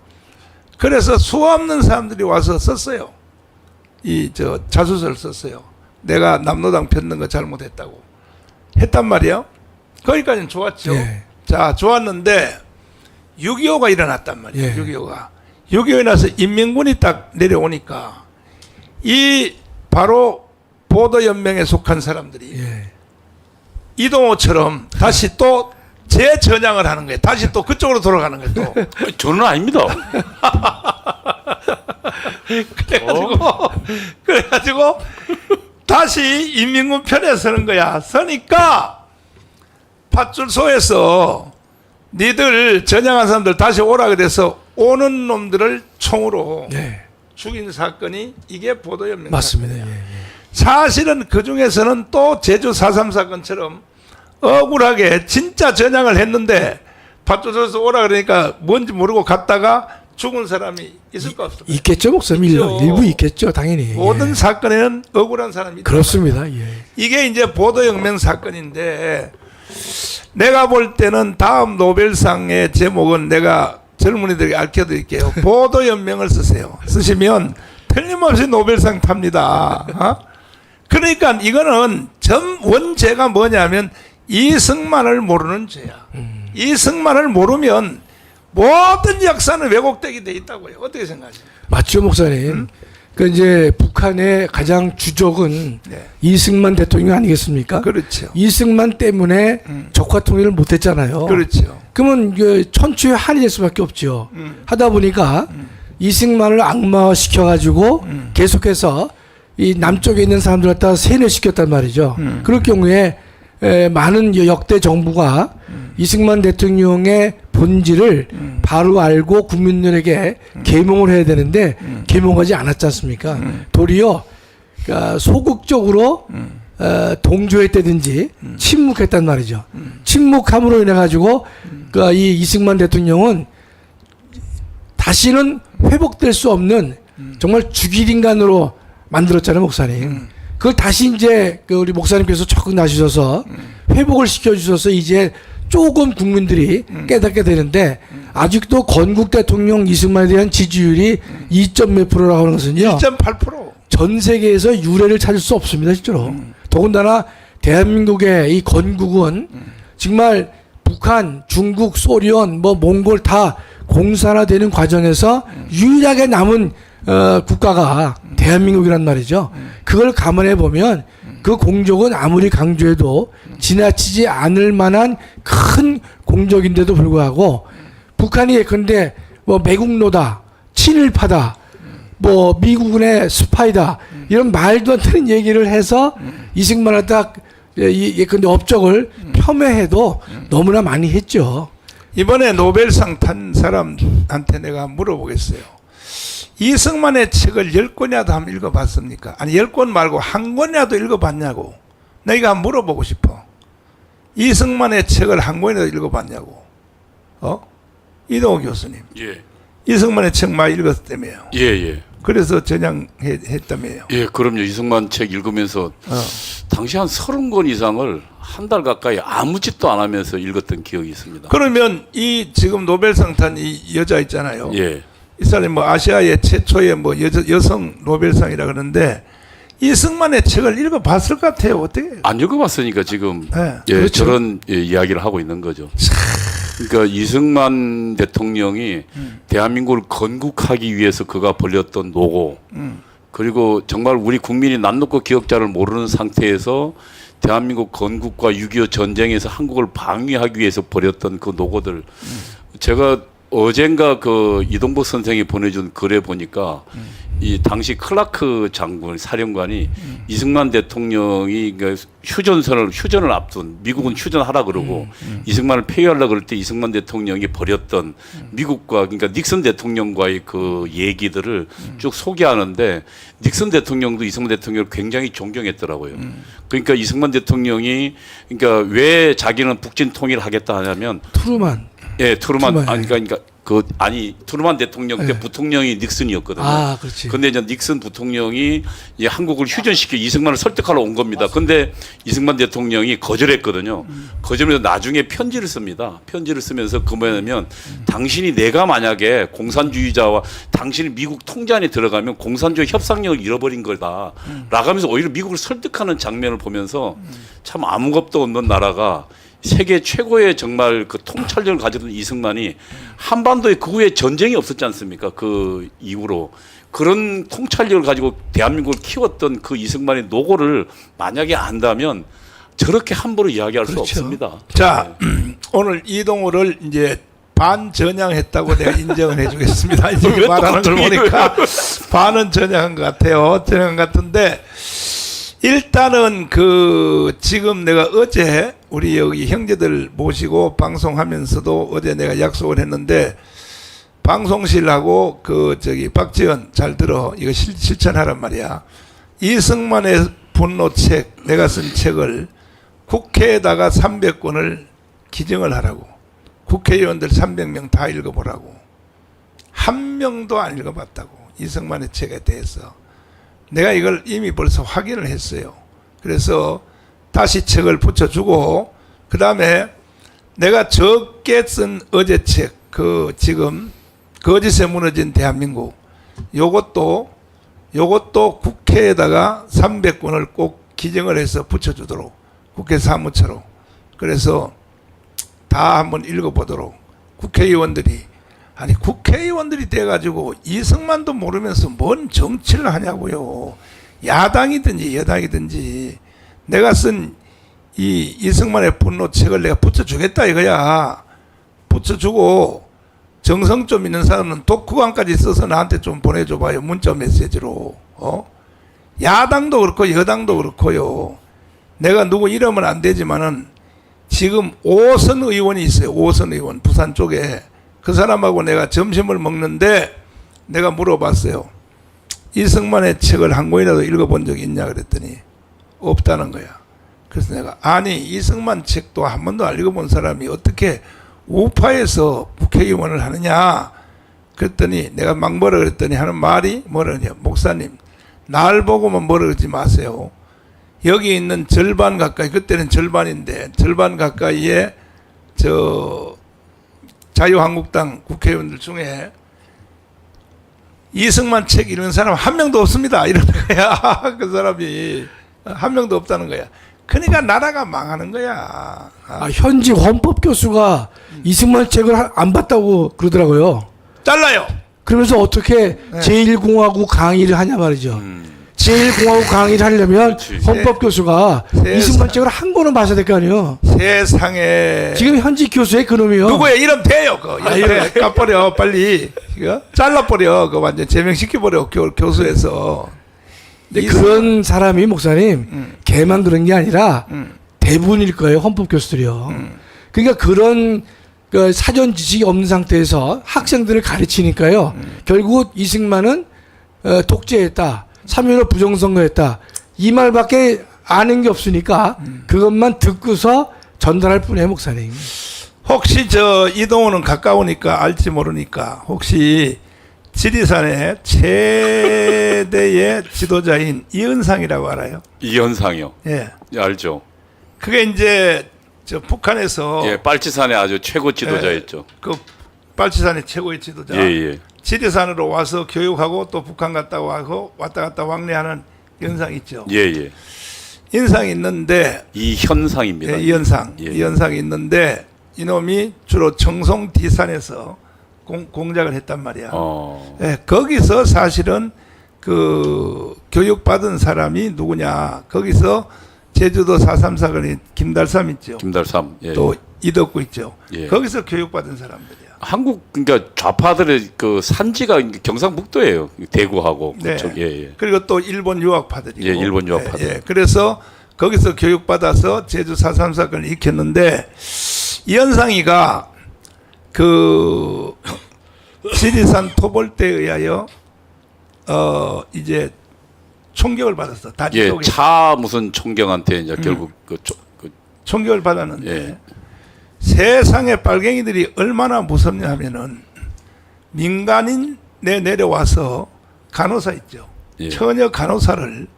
그래서 수없는 사람들이 와서 썼어요. 자수서를 썼어요. 내가 남로당 편든 거 잘못했다고 했단 말이에요. 거기까지는 좋았죠. 예. 자, 좋았는데 6.25가 일어났단 말이에요. 예. 6.25가. 6.25에 나서 인민군이 딱 내려오니까 이 바로 보도연맹에 속한 사람들이 예. 이동호처럼 다시 또 재전향을 하는 거예요. 다시 또 그쪽으로 돌아가는 거예요. 또. 저는 아닙니다. 그래가지고 다시 인민군 편에 서는 거야. 서니까 파출소에서 니들 전향한 사람들 다시 오라 그래서 오는 놈들을 총으로 네. 죽인 사건이 이게 보도연맹 맞습니다. 사건이야. 예. 예. 사실은 그 중에서는 또 제주 4.3 사건처럼 억울하게 진짜 전향을 했는데 파출소에서 오라 그러니까 뭔지 모르고 갔다가 죽은 사람이 있을까 없을까? 있겠죠, 목사님. 있죠. 일부 있겠죠, 당연히. 모든 예. 사건에는 억울한 사람이 있다. 그렇습니다. 예. 이게 이제 보도혁명 사건인데 내가 볼 때는 다음 노벨상의 제목은 내가 젊은이들에게 알려드릴게요. 보도연맹을 쓰세요. 쓰시면 틀림없이 노벨상 탑니다. 그러니까 이거는 전 원죄가 뭐냐면 이승만을 모르는 죄야. 이승만을 모르면 모든 역사는 왜곡되게 돼 있다고요. 어떻게 생각하세요? 맞죠, 목사님. 그 이제 북한의 가장 주적은 네. 이승만 대통령 아니겠습니까? 그렇죠. 이승만 때문에 적화 통일을 못했잖아요. 그렇죠. 그러면 그 천추의 한이 될 수밖에 없죠. 하다 보니까 이승만을 악마화시켜 가지고 계속해서 이 남쪽에 있는 사람들 갖다 세뇌시켰단 말이죠. 그럴 경우에 많은 역대 정부가 이승만 대통령의 본질을 바로 알고 국민들에게 계몽을 해야 되는데 계몽하지 않았지 않습니까? 도리어 그러니까 소극적으로 동조했다든지 침묵했단 말이죠. 침묵함으로 인해 가지고 그러니까 이 이승만 대통령은 다시는 회복될 수 없는 정말 죽일 인간으로 만들었잖아요, 목사님. 그걸 다시 이제 그 우리 목사님께서 적극 나서셔서 회복을 시켜주셔서 이제 조금 국민들이 깨닫게 되는데 아직도 건국 대통령 이승만에 대한 지지율이 2점 몇 프로라고 하는 것은요. 1.8%. 전 세계에서 유례를 찾을 수 없습니다, 실제로. 더군다나 대한민국의 이 건국은 정말 북한, 중국, 소련, 뭐 몽골 다 공산화되는 과정에서 유일하게 남은 국가가 대한민국이란 말이죠. 그걸 감안해 보면 그 공적은 아무리 강조해도 지나치지 않을 만한 큰 공적인데도 불구하고 북한이 예컨대 뭐 매국노다, 친일파다, 뭐 미국의 스파이다 이런 말도 안 되는 얘기를 해서 이승만을 딱 예컨대 업적을 폄훼해도 너무나 많이 했죠. 이번에 노벨상 탄 사람한테 내가 물어보겠어요. 이승만의 책을 10권이라도 한번 읽어봤습니까? 아니 10권 말고 한 권이라도 읽어봤냐고. 내가 한번 물어보고 싶어. 이승만의 책을 한 권이라도 읽어봤냐고. 이동호 교수님. 예. 이승만의 책 많이 읽었다며요. 예, 예. 그래서 전향했다며요. 예, 그럼요. 이승만 책 읽으면서 당시 한 30권 이상을 한 달 가까이 아무 짓도 안 하면서 읽었던 기억이 있습니다. 그러면 이 지금 노벨상 탄 이 여자 있잖아요. 예. 이 사람이 뭐 아시아의 최초의 뭐 여성 노벨상이라 그러는데 이승만의 책을 읽어봤을 것 같아요. 어떻게? 안 읽어봤으니까 지금 네, 예, 그렇죠. 저런 이야기를 하고 있는 거죠. 그러니까 이승만 대통령이 대한민국을 건국하기 위해서 그가 벌였던 노고, 그리고 정말 우리 국민이 난 놓고 기억자를 모르는 상태에서 대한민국 건국과 6.25 전쟁에서 한국을 방위하기 위해서 벌였던 그 노고들, 제가 어젠가 그 이동복 선생이 보내준 글에 보니까 이 당시 클라크 장군 사령관이 이승만 대통령이 그 휴전을 앞둔 미국은 휴전하라 그러고 이승만을 폐위하려 그럴 때 이승만 대통령이 벌였던 미국과 그러니까 닉슨 대통령과의 그 얘기들을 쭉 소개하는데 닉슨 대통령도 이승만 대통령을 굉장히 존경했더라고요. 그러니까 이승만 대통령이 그러니까 왜 자기는 북진 통일하겠다 하냐면 트루만. 예, 트루만 트루만, 아니 그러니까 트루만 대통령 때 네. 부통령이 닉슨이었거든요. 아, 그렇지. 근데 이제 닉슨 부통령이 이제 한국을 휴전시켜 이승만을 설득하러 온 겁니다. 근데 이승만 대통령이 거절했거든요. 거절해서 나중에 편지를 씁니다. 편지를 쓰면서 그 뭐냐면 당신이 내가 만약에 공산주의자와 당신이 미국 통제 안에 들어가면 공산주의 협상력을 잃어버린 거다. 라가면서 오히려 미국을 설득하는 장면을 보면서 참 아무것도 없는 나라가 세계 최고의 정말 그 통찰력을 가지던 이승만이 한반도에 그 후에 전쟁이 없었지 않습니까? 그 이후로 그런 통찰력을 가지고 대한민국을 키웠던 그 이승만의 노고를 만약에 안다면 저렇게 함부로 이야기할 수 그렇죠. 없습니다. 자, 오늘 이동호를 이제 반전향했다고 내가 인정을 해주겠습니다. 이제 왜 말하는 걸 똑같은 보니까 반은 전향한 것 같아요. 전향 같은데 일단은 그 지금 내가 어제 우리 여기 형제들 모시고 방송하면서도 어제 내가 약속을 했는데 방송실하고 그 저기 박지원 잘 들어 이거 실천하란 말이야. 이승만의 분노책 내가 쓴 책을 국회에다가 300권을 기증을 하라고. 국회의원들 300명 다 읽어보라고. 한 명도 안 읽어봤다고. 이승만의 책에 대해서. 내가 이걸 이미 벌써 확인을 했어요. 그래서 다시 책을 붙여주고 그 다음에 내가 적게 쓴 어제 책, 그 지금 거짓에 무너진 대한민국 요것도 국회에다가 300권을 꼭 기증을 해서 붙여주도록 국회 사무처로 그래서 다 한번 읽어보도록 국회의원들이 아니 국회의원들이 돼가지고 이승만도 모르면서 뭔 정치를 하냐고요. 야당이든지 여당이든지 내가 쓴 이 이승만의 분노책을 내가 붙여주겠다 이거야. 붙여주고 정성 좀 있는 사람은 독후감까지 써서 나한테 좀 보내줘봐요. 문자 메시지로. 야당도 그렇고 여당도 그렇고요. 내가 누구 이러면 안 되지만은 지금 5선 의원이 있어요. 5선 의원 부산 쪽에. 그 사람하고 내가 점심을 먹는데 내가 물어봤어요. 이승만의 책을 한 권이라도 읽어본 적이 있냐 그랬더니 없다는 거야. 그래서 내가 아니 이승만 책도 한 번도 안 읽어본 사람이 어떻게 우파에서 국회의원을 하느냐 그랬더니 내가 막 뭐라 그랬더니 하는 말이 뭐라냐 목사님 날 보고만 뭐라 그러지 마세요. 여기 있는 절반 가까이 그때는 절반인데 절반 가까이에 저 자유한국당 국회의원들 중에 이승만 책 읽는 사람 한 명도 없습니다. 이러는 거야. 그 사람이 한 명도 없다는 거야. 그러니까 나라가 망하는 거야. 아, 현직 헌법 교수가 이승만 책을 안 봤다고 그러더라고요. 잘라요. 그러면서 어떻게 네. 제1공화국 강의를 하냐 말이죠. 제1공화국 강의를 하려면 그렇지. 헌법 교수가 이승만 책을 한 권은 봐야 될 거 아니에요. 세상에 지금 현직 교수의 그놈이요. 누구의 이름 대요. 그 이름 까버려 빨리. 이거 잘라버려. 그 완전 제명시켜버려 교수에서. 근데 그런 사람이 목사님 걔만 그런 게 아니라 대부분일 거예요. 헌법 교수들이요. 그러니까 그런 그 사전 지식이 없는 상태에서 학생들을 가르치니까요. 결국 이승만은 독재했다. 3.15 부정선거했다. 이 말밖에 아는 게 없으니까 그것만 듣고서 전달할 뿐이에요. 목사님. 혹시 저 이동호는 가까우니까 알지 모르니까 혹시 지리산의 최대의 지도자인 이은상이라고 알아요? 이현상이요. 예. 예, 알죠. 그게 이제 저 북한에서 예, 빨치산의 아주 최고 지도자였죠. 그 빨치산의 최고의 지도자. 예, 예. 지리산으로 와서 교육하고 또 북한 갔다 와고 왔다 갔다 왕래하는 현상이 있죠. 예, 예. 인상이 있는데 이 현상입니다. 이 현상, 예. 이 현상이 있는데 이놈이 주로 청송 D산에서 공작을 했단 말이야. 예, 거기서 사실은 그 교육받은 사람이 누구냐? 거기서 제주도 4.3 사건이 김달삼 있죠. 김달삼. 예. 또 이덕구 있죠. 예. 거기서 교육받은 사람들이야. 한국 그러니까 좌파들의 그 산지가 경상북도예요. 대구하고 네. 그쪽. 예, 예. 그리고 또 일본 유학파들이고. 예, 일본 유학파들. 예. 그래서 거기서 교육받아서 제주 4.3 사건을 익혔는데 이현상이가 그 지리산 토벌대에 의하여 이제 총격을 받았어. 다리 예, 쪽에 차 무슨 총경한테 이제 결국 그 총격을 받았는데 예. 세상에 빨갱이들이 얼마나 무섭냐 하면은 민간인에 내려와서 간호사 있죠. 예. 처녀 간호사를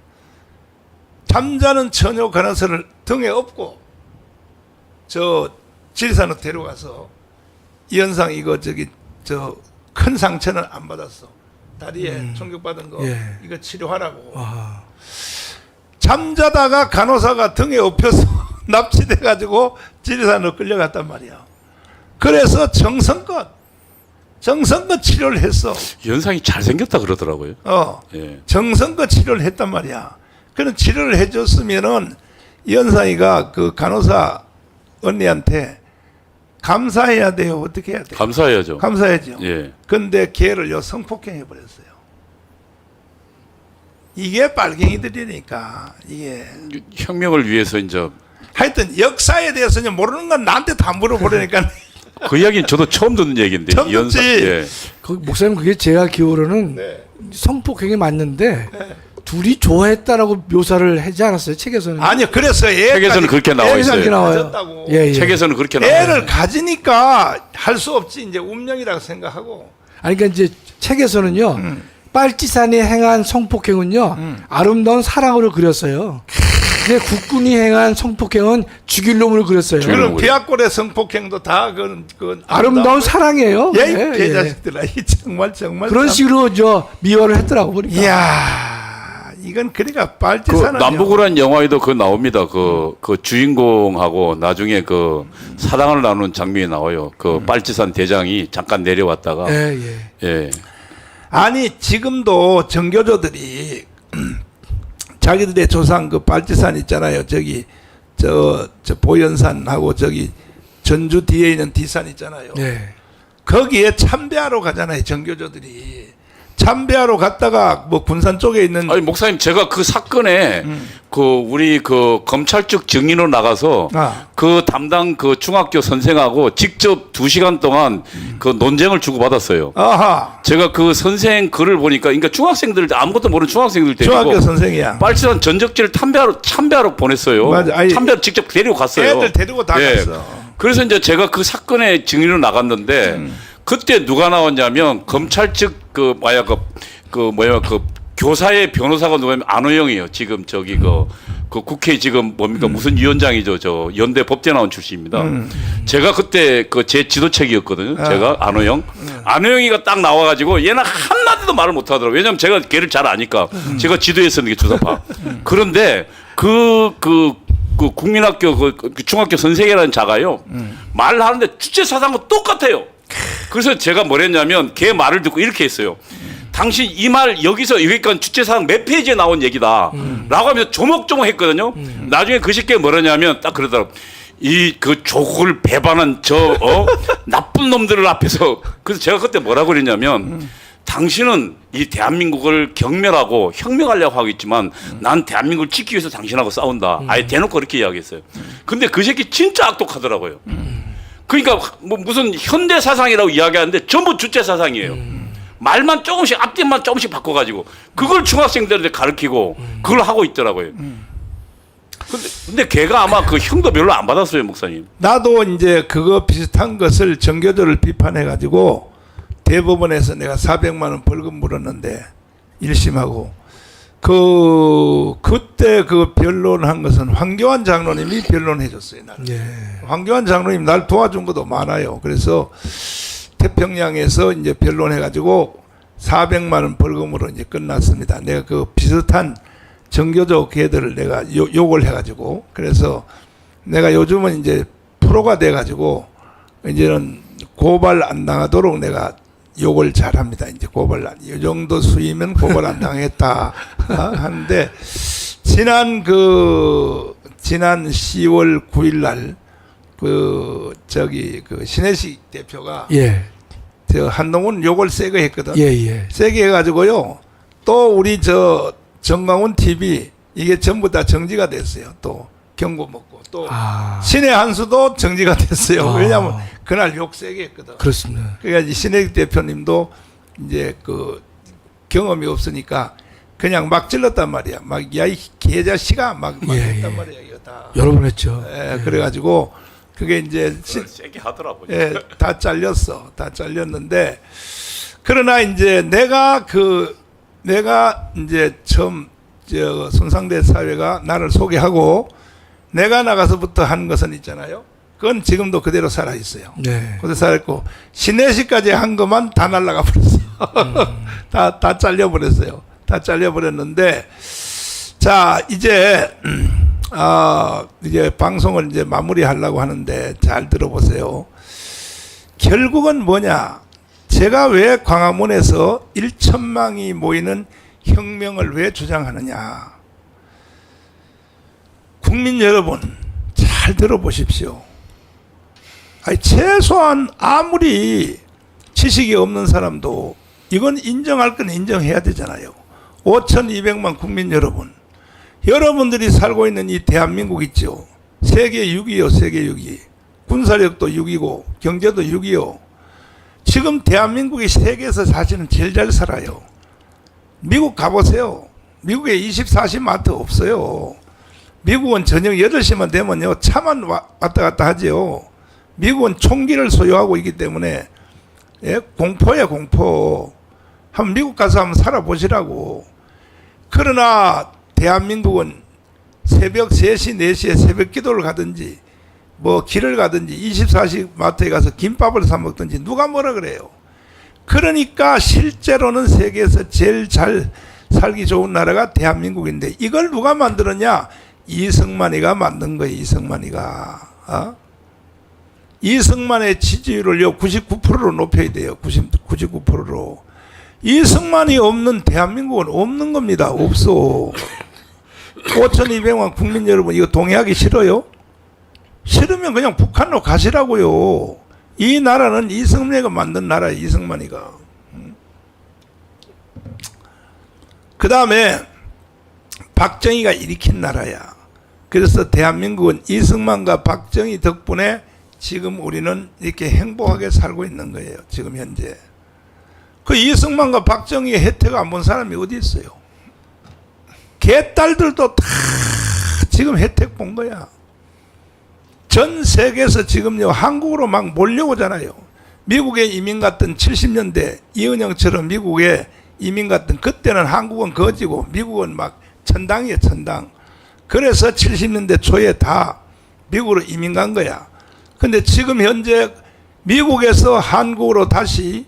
잠자는 처녀 간호사를 등에 업고 저 지리산으로 데려가서 이현상 이거 저기 저 큰 상처는 안 받았어. 다리에 총격받은 거 예. 이거 치료하라고. 와. 잠자다가 간호사가 등에 업혀서 납치돼 가지고 지리산으로 끌려갔단 말이야. 그래서 정성껏 치료를 했어. 연상이 잘생겼다 그러더라고요. 예. 정성껏 치료를 했단 말이야. 그런 치료를 해줬으면은 이현상이가 그 간호사 언니한테 감사해야 돼요. 어떻게 해야 돼요? 감사해야죠. 감사해야죠. 예. 근데 걔를 성폭행해 버렸어요. 이게 빨갱이들이니까 이게 혁명을 위해서 이제 하여튼 역사에 대해서 모르는 건 나한테 다 물어보려니까 그 이야기는 저도 처음 듣는 얘기인데 처음 이현상. 듣지. 예. 그 목사님 그게 제가 기억으로는 네. 성폭행이 맞는데 둘이 좋아했다라고 묘사를 하지 않았어요 책에서는? 아니요. 그래서 책에서는 그렇게 나와 애를 있어요. 그렇게 나와요. 가졌다고. 예, 예. 책에서는 그렇게 나와요. 애를 가지니까 할 수 없지. 이제 운명이라고 생각하고. 아니 그러니까 이제 책에서는요. 빨치산이 행한 성폭행은요. 아름다운 사랑으로 그렸어요. 근데 국군이 행한 성폭행은 죽일 놈으로 그렸어요. 죽일 그럼 놈으로. 비아골의 성폭행도 다 그 아름다운 사랑이에요. 예, 예, 예. 개자식들아. 이 정말 그런 참. 식으로 저 미화를 했더라고 보니까. 이야. 이건 그러니까 그 빨치산은 남북이라는 영화에도 그 나옵니다. 그 주인공하고 나중에 그 사랑을 나누는 장면이 나와요. 그 빨치산 대장이 잠깐 내려왔다가 예, 예. 예. 아니 지금도 정교조들이 자기들의 조상 그 빨치산 있잖아요. 저기 저 보현산하고 저기 전주 뒤에 있는 뒷산 있잖아요. 예. 거기에 참배하러 가잖아요. 정교조들이 참배하러 갔다가 뭐 군산 쪽에 있는 아니 목사님 제가 그 사건에 그 우리 그 검찰 측 증인으로 나가서 그 담당 그 중학교 선생하고 직접 2시간 동안 그 논쟁을 주고 받았어요. 아하 제가 그 선생 글을 보니까 그러니까 중학생들 아무것도 모르는 중학생들 중학교 데리고 선생이야. 빨치산 전적지를 참배하러 보냈어요. 맞아. 아니, 참배하러 직접 데리고 갔어요. 애들 데리고 다 예. 갔어. 그래서 이제 제가 그 사건의 증인으로 나갔는데 그때 누가 나왔냐면 검찰 측 그 교사의 변호사가 누구냐면 안호영이에요. 지금 저기 그 국회 지금 뭡니까 무슨 위원장이죠. 저 연대 법대 나온 출신입니다. 제가 그때 그 제 지도책이었거든요. 제가 안호영. 안호영이가 딱 나와가지고 얘는 한마디도 말을 못하더라고요. 왜냐면 제가 걔를 잘 아니까 제가 지도했었는 게 주사파. 그런데 그 국민학교 그 중학교 선생이라는 자가요. 말을 하는데 주체 사상과 똑같아요. 그래서 제가 뭐랬냐면 걔 말을 듣고 이렇게 했어요. 당신 이 말 여기서 여기까지 주체사상 몇 페이지에 나온 얘기다 라고 하면서 조목조목 했거든요. 나중에 그 새끼가 뭐라냐면 딱 그러더라고. 이 그 조국을 배반한 나쁜 놈들을 앞에서 그래서 제가 그때 뭐라고 그랬냐면 당신은 이 대한민국을 경멸하고 혁명하려고 하겠지만 난 대한민국을 지키기 위해서 당신하고 싸운다. 아예 대놓고 그렇게 이야기했어요. 근데 그 새끼 진짜 악독하더라고요. 그러니까 뭐 무슨 현대 사상이라고 이야기하는데 전부 주체 사상이에요. 말만 조금씩 앞뒤만 조금씩 바꿔가지고 그걸 중학생들한테 가르치고 그걸 하고 있더라고요. 근데 걔가 아마 그 형도 별로 안 받았어요, 목사님. 나도 이제 그거 비슷한 것을 정교조를 비판해 가지고 대법원에서 내가 400만 원 벌금 물었는데 1심하고 그때 그 변론한 것은 황교안 장로님이 변론해 줬어요. 날. 예. 황교안 장로님 날 도와준 것도 많아요. 그래서 태평양에서 이제 변론해 가지고 400만 원 벌금으로 이제 끝났습니다. 내가 그 비슷한 정교조 걔들을 내가 욕을 해 가지고, 그래서 내가 요즘은 이제 프로가 돼 가지고 이제는 고발 안 당하도록 내가 욕을 잘합니다. 이제 고발 이 정도 수위면 고발 안 당했다 하는데, 지난 10월 9일 날 그 신혜식 대표가 예. 저 한동훈 욕을 세게 했거든. 예. 세게 해가지고요. 또 우리 저 정강훈 TV 이게 전부 다 정지가 됐어요. 또 경고 먹고 또 신의 한수도 정지가 됐어요. 왜냐하면 그날 욕 세게 했거든. 그렇습니다. 그러니까 신혜식 대표님도 이제 그 경험이 없으니까 그냥 막 찔렀단 말이야. 막 야 이 개자식아 막 했단 말이야. 이거 다. 여러 번 했죠. 그래가지고 그게 이제 세게 하더라고요. 다 잘렸어. 다 잘렸는데, 그러나 이제 내가 이제 처음 손상대 사회가 나를 소개하고 내가 나가서부터 한 것은 있잖아요. 그건 지금도 그대로 살아 있어요. 네. 그대로 살아 있고 신내시까지 한 것만 다 날라가 버렸어. 다 잘려 버렸어요. 다 잘려 버렸는데, 자 이제 이제 방송을 이제 마무리하려고 하는데 잘 들어보세요. 결국은 뭐냐? 제가 왜 광화문에서 1천망이 모이는 혁명을 왜 주장하느냐? 국민 여러분, 잘 들어보십시오. 아니, 최소한 아무리 지식이 없는 사람도 이건 인정할 건 인정해야 되잖아요. 5,200만 국민 여러분, 여러분들이 살고 있는 이 대한민국 있죠. 세계 6위요, 세계 6위. 군사력도 6위고 경제도 6위요. 지금 대한민국이 세계에서 사실은 제일 잘 살아요. 미국 가보세요. 미국에 24시 마트 없어요. 미국은 저녁 8시만 되면요 차만 왔다 갔다 하죠. 미국은 총기를 소유하고 있기 때문에 공포예요, 공포. 한번 미국 가서 한번 살아보시라고. 그러나 대한민국은 새벽 3시, 4시에 새벽 기도를 가든지 뭐 길을 가든지 24시 마트에 가서 김밥을 사 먹든지 누가 뭐라 그래요. 그러니까 실제로는 세계에서 제일 잘 살기 좋은 나라가 대한민국인데 이걸 누가 만들었냐? 이승만이가 만든 거예요. 이승만이가. 이승만의 지지율을요 99%로 높여야 돼요. 99%로. 이승만이 없는 대한민국은 없는 겁니다. 없어. 5,200만 국민 여러분, 이거 동의하기 싫어요? 싫으면 그냥 북한으로 가시라고요. 이 나라는 이승만이가 만든 나라예요. 이승만이가. 그 다음에 박정희가 일으킨 나라야. 그래서 대한민국은 이승만과 박정희 덕분에 지금 우리는 이렇게 행복하게 살고 있는 거예요. 지금 현재. 그 이승만과 박정희의 혜택을 안 본 사람이 어디 있어요? 개딸들도 다 지금 혜택 본 거야. 전 세계에서 지금요 한국으로 막 몰려오잖아요. 미국에 이민 갔던 70년대 이은영처럼 미국에 이민 갔던 그때는 한국은 거지고 미국은 막 천당이에요, 천당. 그래서 70년대 초에 다 미국으로 이민 간 거야. 근데 지금 현재 미국에서 한국으로 다시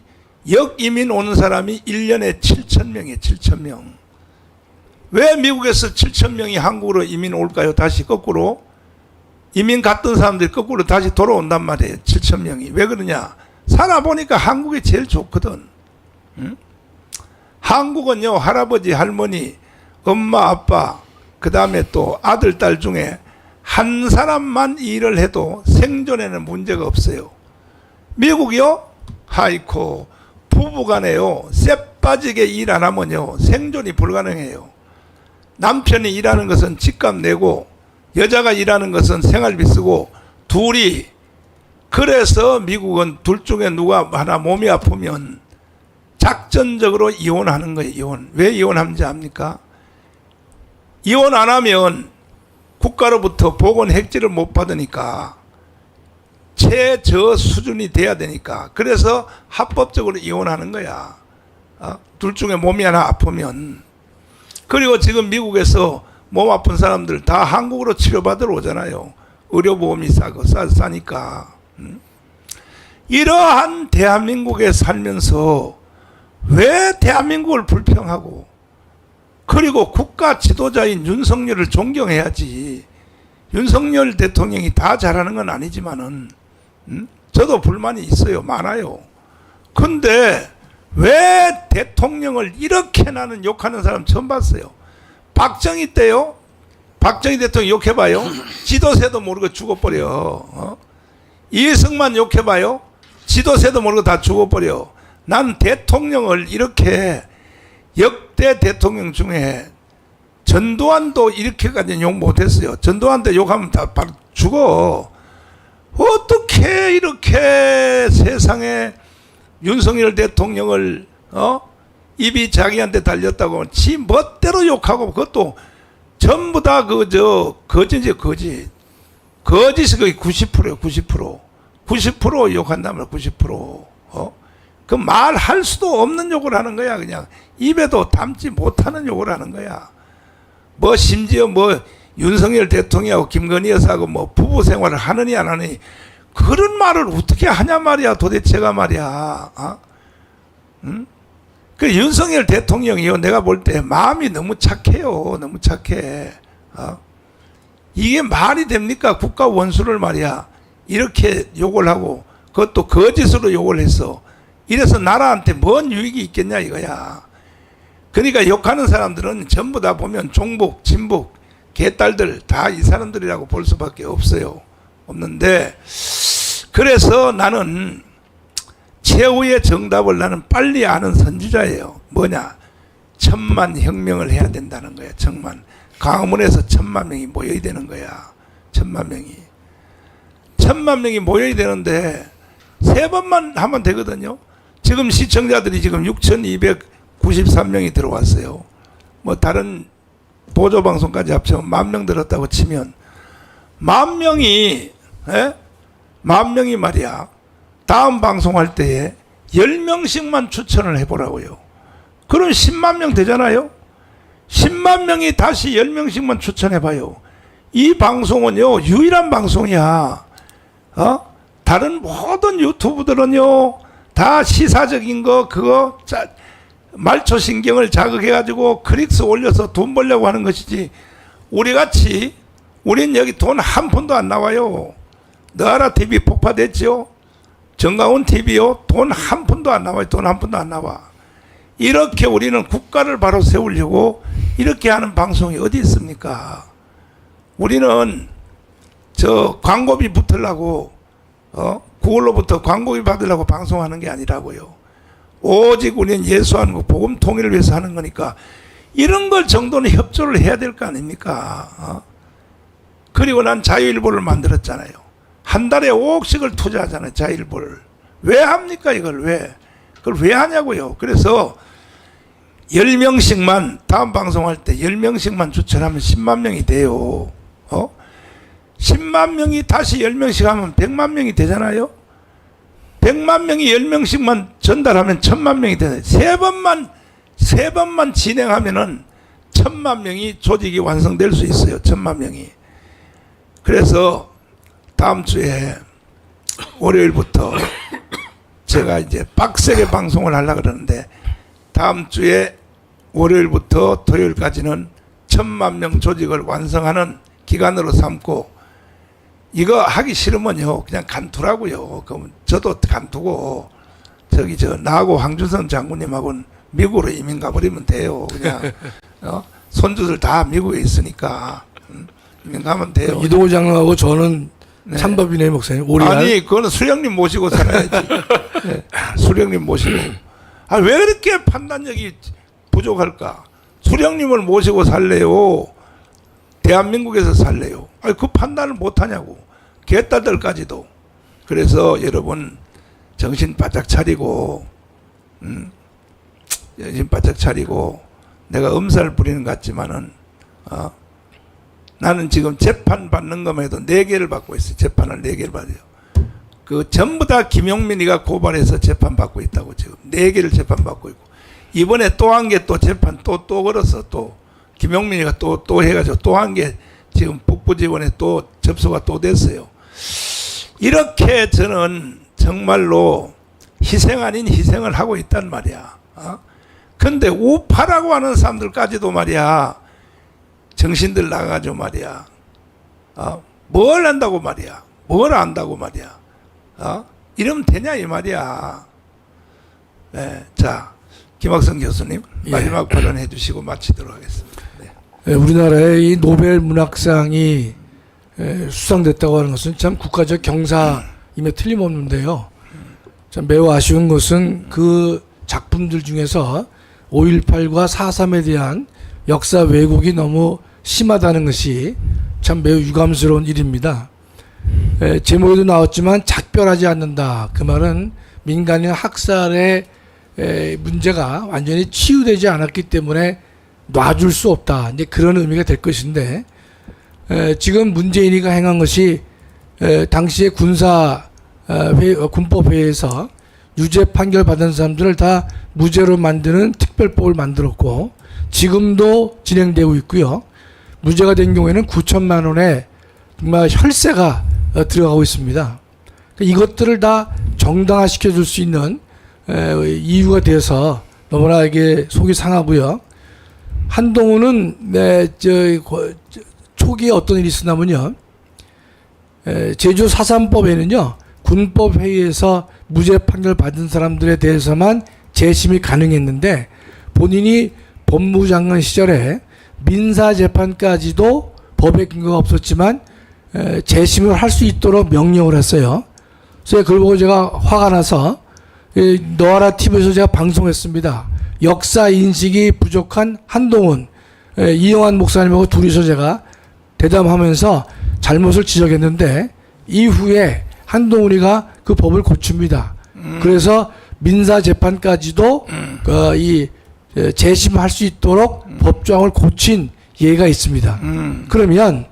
역이민 오는 사람이 1년에 7,000명이에요. 7,000명. 왜 미국에서 7,000명이 한국으로 이민 올까요? 다시 거꾸로. 이민 갔던 사람들이 거꾸로 다시 돌아온단 말이에요. 7,000명이. 왜 그러냐? 살아보니까 한국이 제일 좋거든. 응? 한국은요, 할아버지, 할머니, 엄마, 아빠, 그 다음에 또 아들, 딸 중에 한 사람만 일을 해도 생존에는 문제가 없어요. 미국이요? 하이코. 부부간에요. 쎄 빠지게 일 안 하면요. 생존이 불가능해요. 남편이 일하는 것은 집값 내고 여자가 일하는 것은 생활비 쓰고 둘이. 그래서 미국은 둘 중에 누가 하나 몸이 아프면 작전적으로 이혼하는 거예요. 이혼. 왜 이혼하는지 압니까? 이혼 안 하면 국가로부터 보건 획지를 못 받으니까 최저 수준이 돼야 되니까. 그래서 합법적으로 이혼하는 거야. 둘 중에 몸이 하나 아프면. 그리고 지금 미국에서 몸 아픈 사람들 다 한국으로 치료받으러 오잖아요. 의료보험이 싸니까. 이러한 대한민국에 살면서 왜 대한민국을 불평하고, 그리고 국가 지도자인 윤석열을 존경해야지. 윤석열 대통령이 다 잘하는 건 아니지만은 저도 불만이 있어요. 많아요. 근데 왜 대통령을 이렇게 나는 욕하는 사람 처음 봤어요. 박정희 때요. 박정희 대통령 욕해봐요. 지도세도 모르고 죽어버려. 이승만 욕해봐요. 지도세도 모르고 다 죽어버려. 난 대통령을 이렇게, 역대 대통령 중에 전두환도 이렇게까지 욕 못했어요. 전두환도 욕하면 다 바로 죽어. 어떻게 이렇게 세상에 윤석열 대통령을 입이 자기한테 달렸다고 지 멋대로 욕하고, 그것도 전부 다 거짓이에요. 거짓이 거의 90%예요. 90% 욕한다면 90%. 그 말할 수도 없는 욕을 하는 거야. 그냥 입에도 담지 못하는 욕을 하는 거야. 뭐 심지어 뭐 윤석열 대통령하고 김건희 여사하고 뭐 부부 생활을 하느니 안 하느니, 그런 말을 어떻게 하냐 말이야. 도대체가 말이야. 그 윤석열 대통령이요, 내가 볼 때 마음이 너무 착해요. 너무 착해. 이게 말이 됩니까? 국가 원수를 말이야 이렇게 욕을 하고, 그것도 거짓으로 욕을 했어. 이래서 나라한테 뭔 유익이 있겠냐 이거야. 그러니까 욕하는 사람들은 전부 다 보면 종북, 진북, 개딸들 다 이 사람들이라고 볼 수밖에 없어요. 없는데, 그래서 나는 최후의 정답을 나는 빨리 아는 선지자예요. 뭐냐? 1000만 혁명을 해야 된다는 거야. 1000만. 광화문에서 1000만 명이 모여야 되는 거야. 1000만 명이. 1000만 명이 모여야 되는데 3번만 하면 되거든요. 지금 시청자들이 지금 6293명이 들어왔어요. 뭐 다른 보조방송까지 합치면 10,000명 들었다고 치면 10,000명이, 10,000명이 말이야, 다음 방송할 때에 10명씩만 추천을 해보라고요. 그럼 10만 명 되잖아요. 10만 명이 다시 10명씩만 추천해봐요. 이 방송은요 유일한 방송이야. 다른 모든 유튜브들은요 다 시사적인 거, 그거 말초신경을 자극해가지고 클릭수 올려서 돈 벌려고 하는 것이지, 우리같이, 우린 여기 돈 한 푼도 안 나와요. 너하라 TV 폭파됐죠? 정가운 TV요 돈 한 푼도 안 나와요. 돈 한 푼도 안 나와. 이렇게 우리는 국가를 바로 세우려고 이렇게 하는 방송이 어디 있습니까? 우리는 저 광고비 붙으려고, 그걸로부터 광고비 받으려고 방송하는 게 아니라고요. 오직 우리는 예수하는 거, 복음 통일을 위해서 하는 거니까 이런 걸 정도는 협조를 해야 될 거 아닙니까? 그리고 난 자유일보를 만들었잖아요. 한 달에 5억씩을 투자하잖아요. 자유일보를. 왜 합니까 이걸? 왜? 그걸 왜 하냐고요. 그래서 10명씩만, 다음 방송할 때 10명씩만 추천하면 10만 명이 돼요. 10만 명이 다시 10명씩 하면 100만 명이 되잖아요. 100만 명이 10명씩만 전달하면 1000만 명이 되잖아요. 세 번만 진행하면은 1000만 명이 조직이 완성될 수 있어요. 1000만 명이. 그래서 다음 주에 월요일부터 제가 이제 빡세게 방송을 하려고 그러는데, 다음 주에 월요일부터 토요일까지는 1000만 명 조직을 완성하는 기간으로 삼고, 이거 하기 싫으면요 그냥 간두라고요. 그럼 저도 간두고 나하고 황준성 장군님하고는 미국으로 이민 가버리면 돼요. 그냥 손주들 다 미국에 있으니까 이민 가면 돼요. 이동호 장로하고 저는 찬법이네 목사님. 아니 그거는 수령님 모시고 살아야지. 수령님 모시고. 왜 그렇게 판단력이 부족할까? 수령님을 모시고 살래요? 대한민국에서 살래요? 그 판단을 못하냐고. 개딸들까지도. 그래서 여러분 정신 바짝 차리고, 정신 바짝 차리고, 내가 엄살 부리는 것 같지만은 나는 지금 재판 받는 것만 해도 4개를 받고 있어요. 재판을 4개를 받아요. 그 전부 다 김용민이가 고발해서 재판 받고 있다고. 지금 4개를 재판 받고 있고, 이번에 또 한 개 또 재판 또 걸어서 또 김용민이가 또 해가지고 또 한 게 지금 북부 지원에 또 접수가 또 됐어요. 이렇게 저는 정말로 희생 아닌 희생을 하고 있단 말이야. 근데 우파라고 하는 사람들까지도 말이야, 정신들 나가가지고 말이야, 뭘 안다고 말이야, 뭘 안다고 말이야, 이러면 되냐 이 말이야. 네, 자, 김학성 교수님 마지막 발언해 주시고 마치도록 하겠습니다. 네. 우리나라의 이 노벨 문학상이 수상됐다고 하는 것은 참 국가적 경사임에 틀림없는데요. 참 매우 아쉬운 것은 그 작품들 중에서 5.18과 4.3에 대한 역사 왜곡이 너무 심하다는 것이 참 매우 유감스러운 일입니다. 제목에도 나왔지만 작별하지 않는다. 그 말은 민간인 학살의 문제가 완전히 치유되지 않았기 때문에 놔줄 수 없다. 이제 그런 의미가 될 것인데, 지금 문재인이가 행한 것이 당시에 군법회의에서 유죄 판결 받은 사람들을 다 무죄로 만드는 특별법을 만들었고, 지금도 진행되고 있고요. 무죄가 된 경우에는 9천만 원의 정말 혈세가 들어가고 있습니다. 이것들을 다 정당화시켜 줄 수 있는 이유가 돼서 너무나 이게 속이 상하고요. 한동훈은 초기에 어떤 일이 있었냐면요, 제주 4.3법에는요 군법회의에서 무죄 판결 받은 사람들에 대해서만 재심이 가능했는데, 본인이 법무장관 시절에 민사재판까지도 법에 근거가 없었지만 재심을 할 수 있도록 명령을 했어요. 그래서 그걸 보고 제가 화가 나서 너하라 TV에서 제가 방송했습니다. 역사 인식이 부족한 한동훈, 이영환 목사님하고 둘이서 제가 대담하면서 잘못을 지적했는데, 이후에 한동훈이가 그 법을 고칩니다. 그래서 민사재판까지도 재심할 수 있도록 법조항을 고친 예가 있습니다. 그러면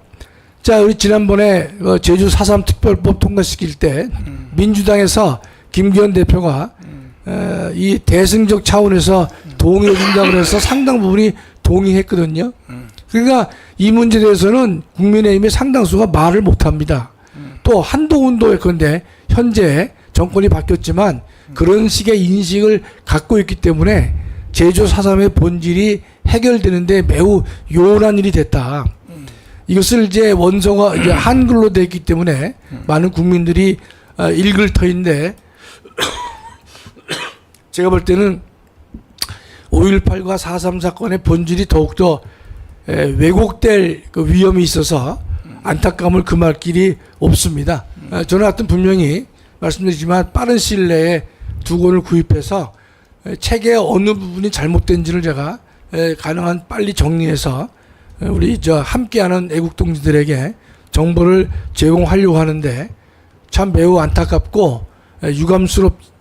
자, 우리 지난번에 제주 4.3 특별법 통과시킬 때 민주당에서 김기현 대표가 이 대승적 차원에서 동의해 준다고 해서 상당 부분이 동의했거든요. 그러니까 이 문제에 대해서는 국민의힘의 상당수가 말을 못합니다. 또 한동훈도 예컨대 현재 정권이 바뀌었지만 그런 식의 인식을 갖고 있기 때문에 제주 4.3의 본질이 해결되는데 매우 요원한 일이 됐다. 이것을 이제 원서가 이제 한글로 되어 있기 때문에 많은 국민들이 읽을 터인데, 제가 볼 때는 5.18과 4.3 사건의 본질이 더욱더 왜곡될 그 위험이 있어서 안타까움을 금할 길이 없습니다. 저는 하여튼 분명히 말씀드리지만 빠른 시일 내에 두 권을 구입해서 책의 어느 부분이 잘못된지를 제가 가능한 빨리 정리해서 우리 함께하는 애국동지들에게 정보를 제공하려고 하는데, 참 매우 안타깝고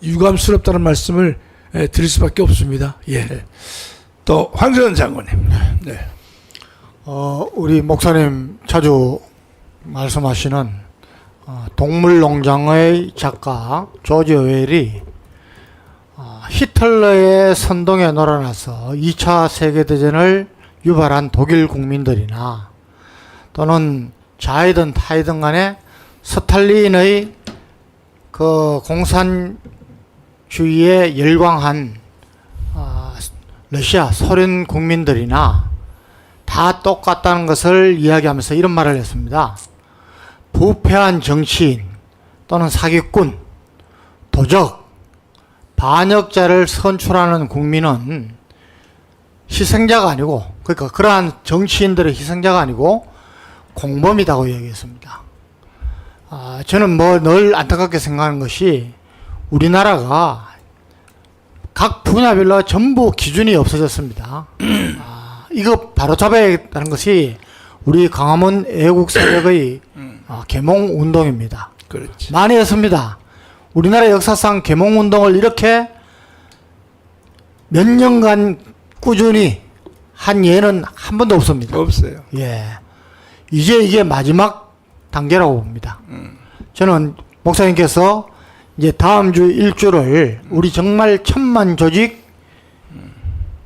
유감스럽다는 말씀을 드릴 수밖에 없습니다. 예. 또 황교안 장관님. 네. 우리 목사님 자주 말씀하시는 동물농장의 작가 조지 오웰이 히틀러의 선동에 놀아나서 2차 세계대전을 유발한 독일 국민들이나 또는 좌이든 타이든 간에 스탈린의 그 공산주의에 열광한 러시아, 소련 국민들이나 다 똑같다는 것을 이야기하면서 이런 말을 했습니다. 부패한 정치인 또는 사기꾼, 도적, 반역자를 선출하는 국민은 희생자가 아니고, 그러니까 그러한 정치인들의 희생자가 아니고 공범이라고 얘기했습니다. 저는 늘 안타깝게 생각하는 것이 우리나라가 각 분야별로 전부 기준이 없어졌습니다. 이거 바로잡아야겠다는 것이 우리 강화문 애국 세력의 계몽 운동입니다. 그렇지. 많이 했습니다. 우리나라 역사상 계몽 운동을 이렇게 몇 년간 꾸준히 한 예는 한 번도 없습니다. 없어요. 예. 이제 이게 마지막 단계라고 봅니다. 저는 목사님께서 이제 다음 주 일주를 우리 정말 천만 조직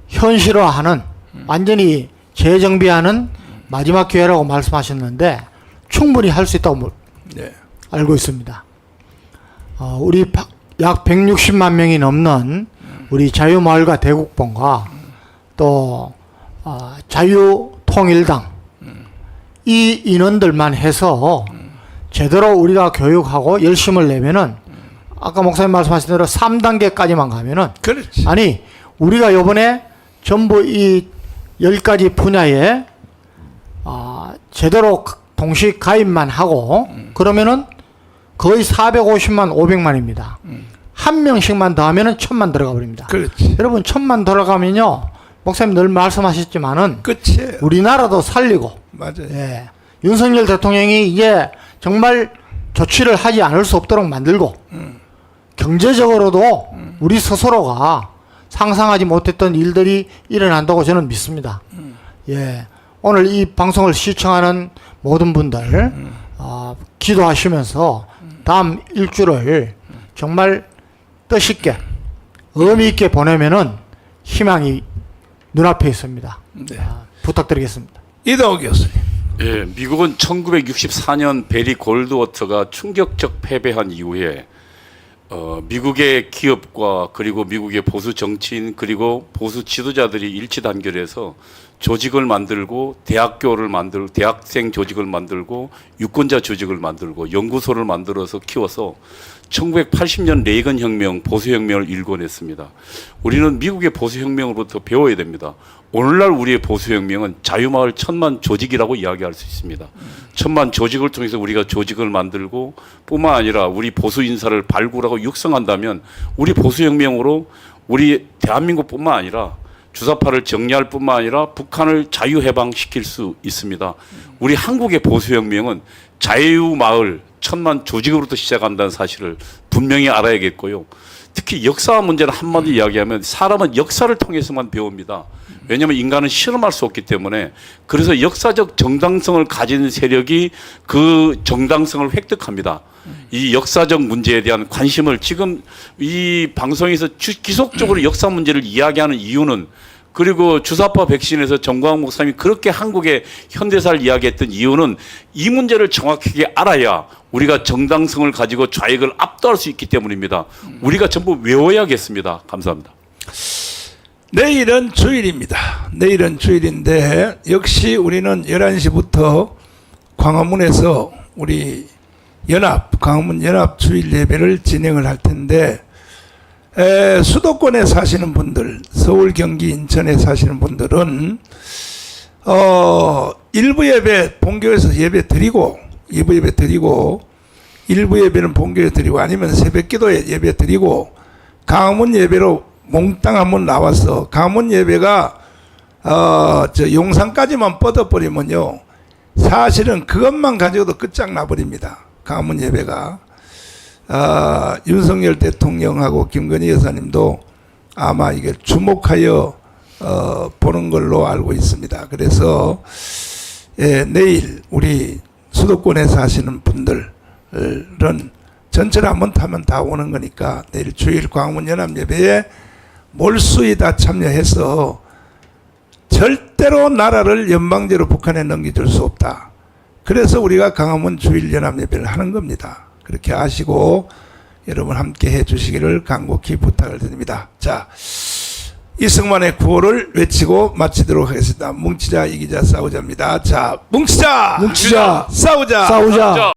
현실화하는 완전히 재정비하는 마지막 기회라고 말씀하셨는데 충분히 할 수 있다고 네. 알고 있습니다. 우리 약 160만 명이 넘는 우리 자유마을과 대국본과 또 자유통일당 이 인원들만 해서 제대로 우리가 교육하고 열심을 내면은 아까 목사님 말씀하신 대로 3단계까지만 가면은 그렇지. 아니 우리가 요번에 전부 이 10가지 분야에 제대로 동시 가입만 하고 그러면은 거의 450만 500만입니다. 한 명씩만 더 하면은 1000만 들어가 버립니다. 그렇지. 여러분 1000만 들어가면요 목사님 늘 말씀하셨지만은 끝이에요. 우리나라도 살리고 맞아요. 예. 윤석열 대통령이 이제 정말 조치를 하지 않을 수 없도록 만들고 경제적으로도 우리 스스로가 상상하지 못했던 일들이 일어난다고 저는 믿습니다. 예. 오늘 이 방송을 시청하는 모든 분들 기도하시면서 다음 일주를 정말 뜻있게 의미 있게 보내면은 희망이 눈앞에 있습니다. 네. 부탁드리겠습니다. 이동욱 교수님. 예, 미국은 1964년 베리 골드워터가 충격적 패배한 이후에 미국의 기업과 그리고 미국의 보수 정치인 그리고 보수 지도자들이 일치 단결해서 조직을 만들고 대학교를 만들고 대학생 조직을 만들고 유권자 조직을 만들고 연구소를 만들어서 키워서 1980년 레이건 혁명, 보수혁명을 일궈냈습니다. 우리는 미국의 보수혁명으로부터 배워야 됩니다. 오늘날 우리의 보수혁명은 자유마을 1000만 조직이라고 이야기할 수 있습니다. 1000만 조직을 통해서 우리가 조직을 만들고 뿐만 아니라 우리 보수 인사를 발굴하고 육성한다면 우리 보수혁명으로 우리 대한민국뿐만 아니라 주사파를 정리할 뿐만 아니라 북한을 자유해방시킬 수 있습니다. 우리 한국의 보수혁명은 자유마을 1000만 조직으로부터 시작한다는 사실을 분명히 알아야겠고요. 특히 역사 문제를 한마디 이야기하면 사람은 역사를 통해서만 배웁니다. 왜냐하면 인간은 실험할 수 없기 때문에 그래서 역사적 정당성을 가진 세력이 그 정당성을 획득합니다. 이 역사적 문제에 대한 관심을 지금 이 방송에서 지속적으로 역사 문제를 이야기하는 이유는 그리고 주사파 백신에서 정광훈 목사님이 그렇게 한국의 현대사를 이야기했던 이유는 이 문제를 정확하게 알아야 우리가 정당성을 가지고 좌익을 압도할 수 있기 때문입니다. 우리가 전부 외워야겠습니다. 감사합니다. 내일은 주일입니다. 내일은 주일인데 역시 우리는 11시부터 광화문에서 우리 광화문 연합 주일 예배를 진행을 할 텐데 수도권에 사시는 분들, 서울, 경기, 인천에 사시는 분들은 일부 예배 본교에서 예배 드리고 2부 예배 드리고 일부 예배는 본교에 드리고 아니면 새벽기도에 예배 드리고 광화문 예배로 몽땅 한번 나와서 광화문 예배가 용산까지만 뻗어버리면요 사실은 그것만 가지고도 끝장나 버립니다. 광화문 예배가 윤석열 대통령하고 김건희 여사님도 아마 이게 주목하여 보는 걸로 알고 있습니다. 그래서 내일 우리 수도권에 사시는 분들은 전철 한번 타면 다 오는 거니까 내일 주일 광화문 연합 예배에 몰수히 다 참여해서 절대로 나라를 연방제로 북한에 넘겨줄 수 없다. 그래서 우리가 광화문 주일 연합 예배를 하는 겁니다. 그렇게 아시고 여러분 함께 해 주시기를 간곡히 부탁을 드립니다. 자, 이승만의 구호를 외치고 마치도록 하겠습니다. 뭉치자 이기자 싸우자입니다. 자, 뭉치자 뭉치자 싸우자 싸우자.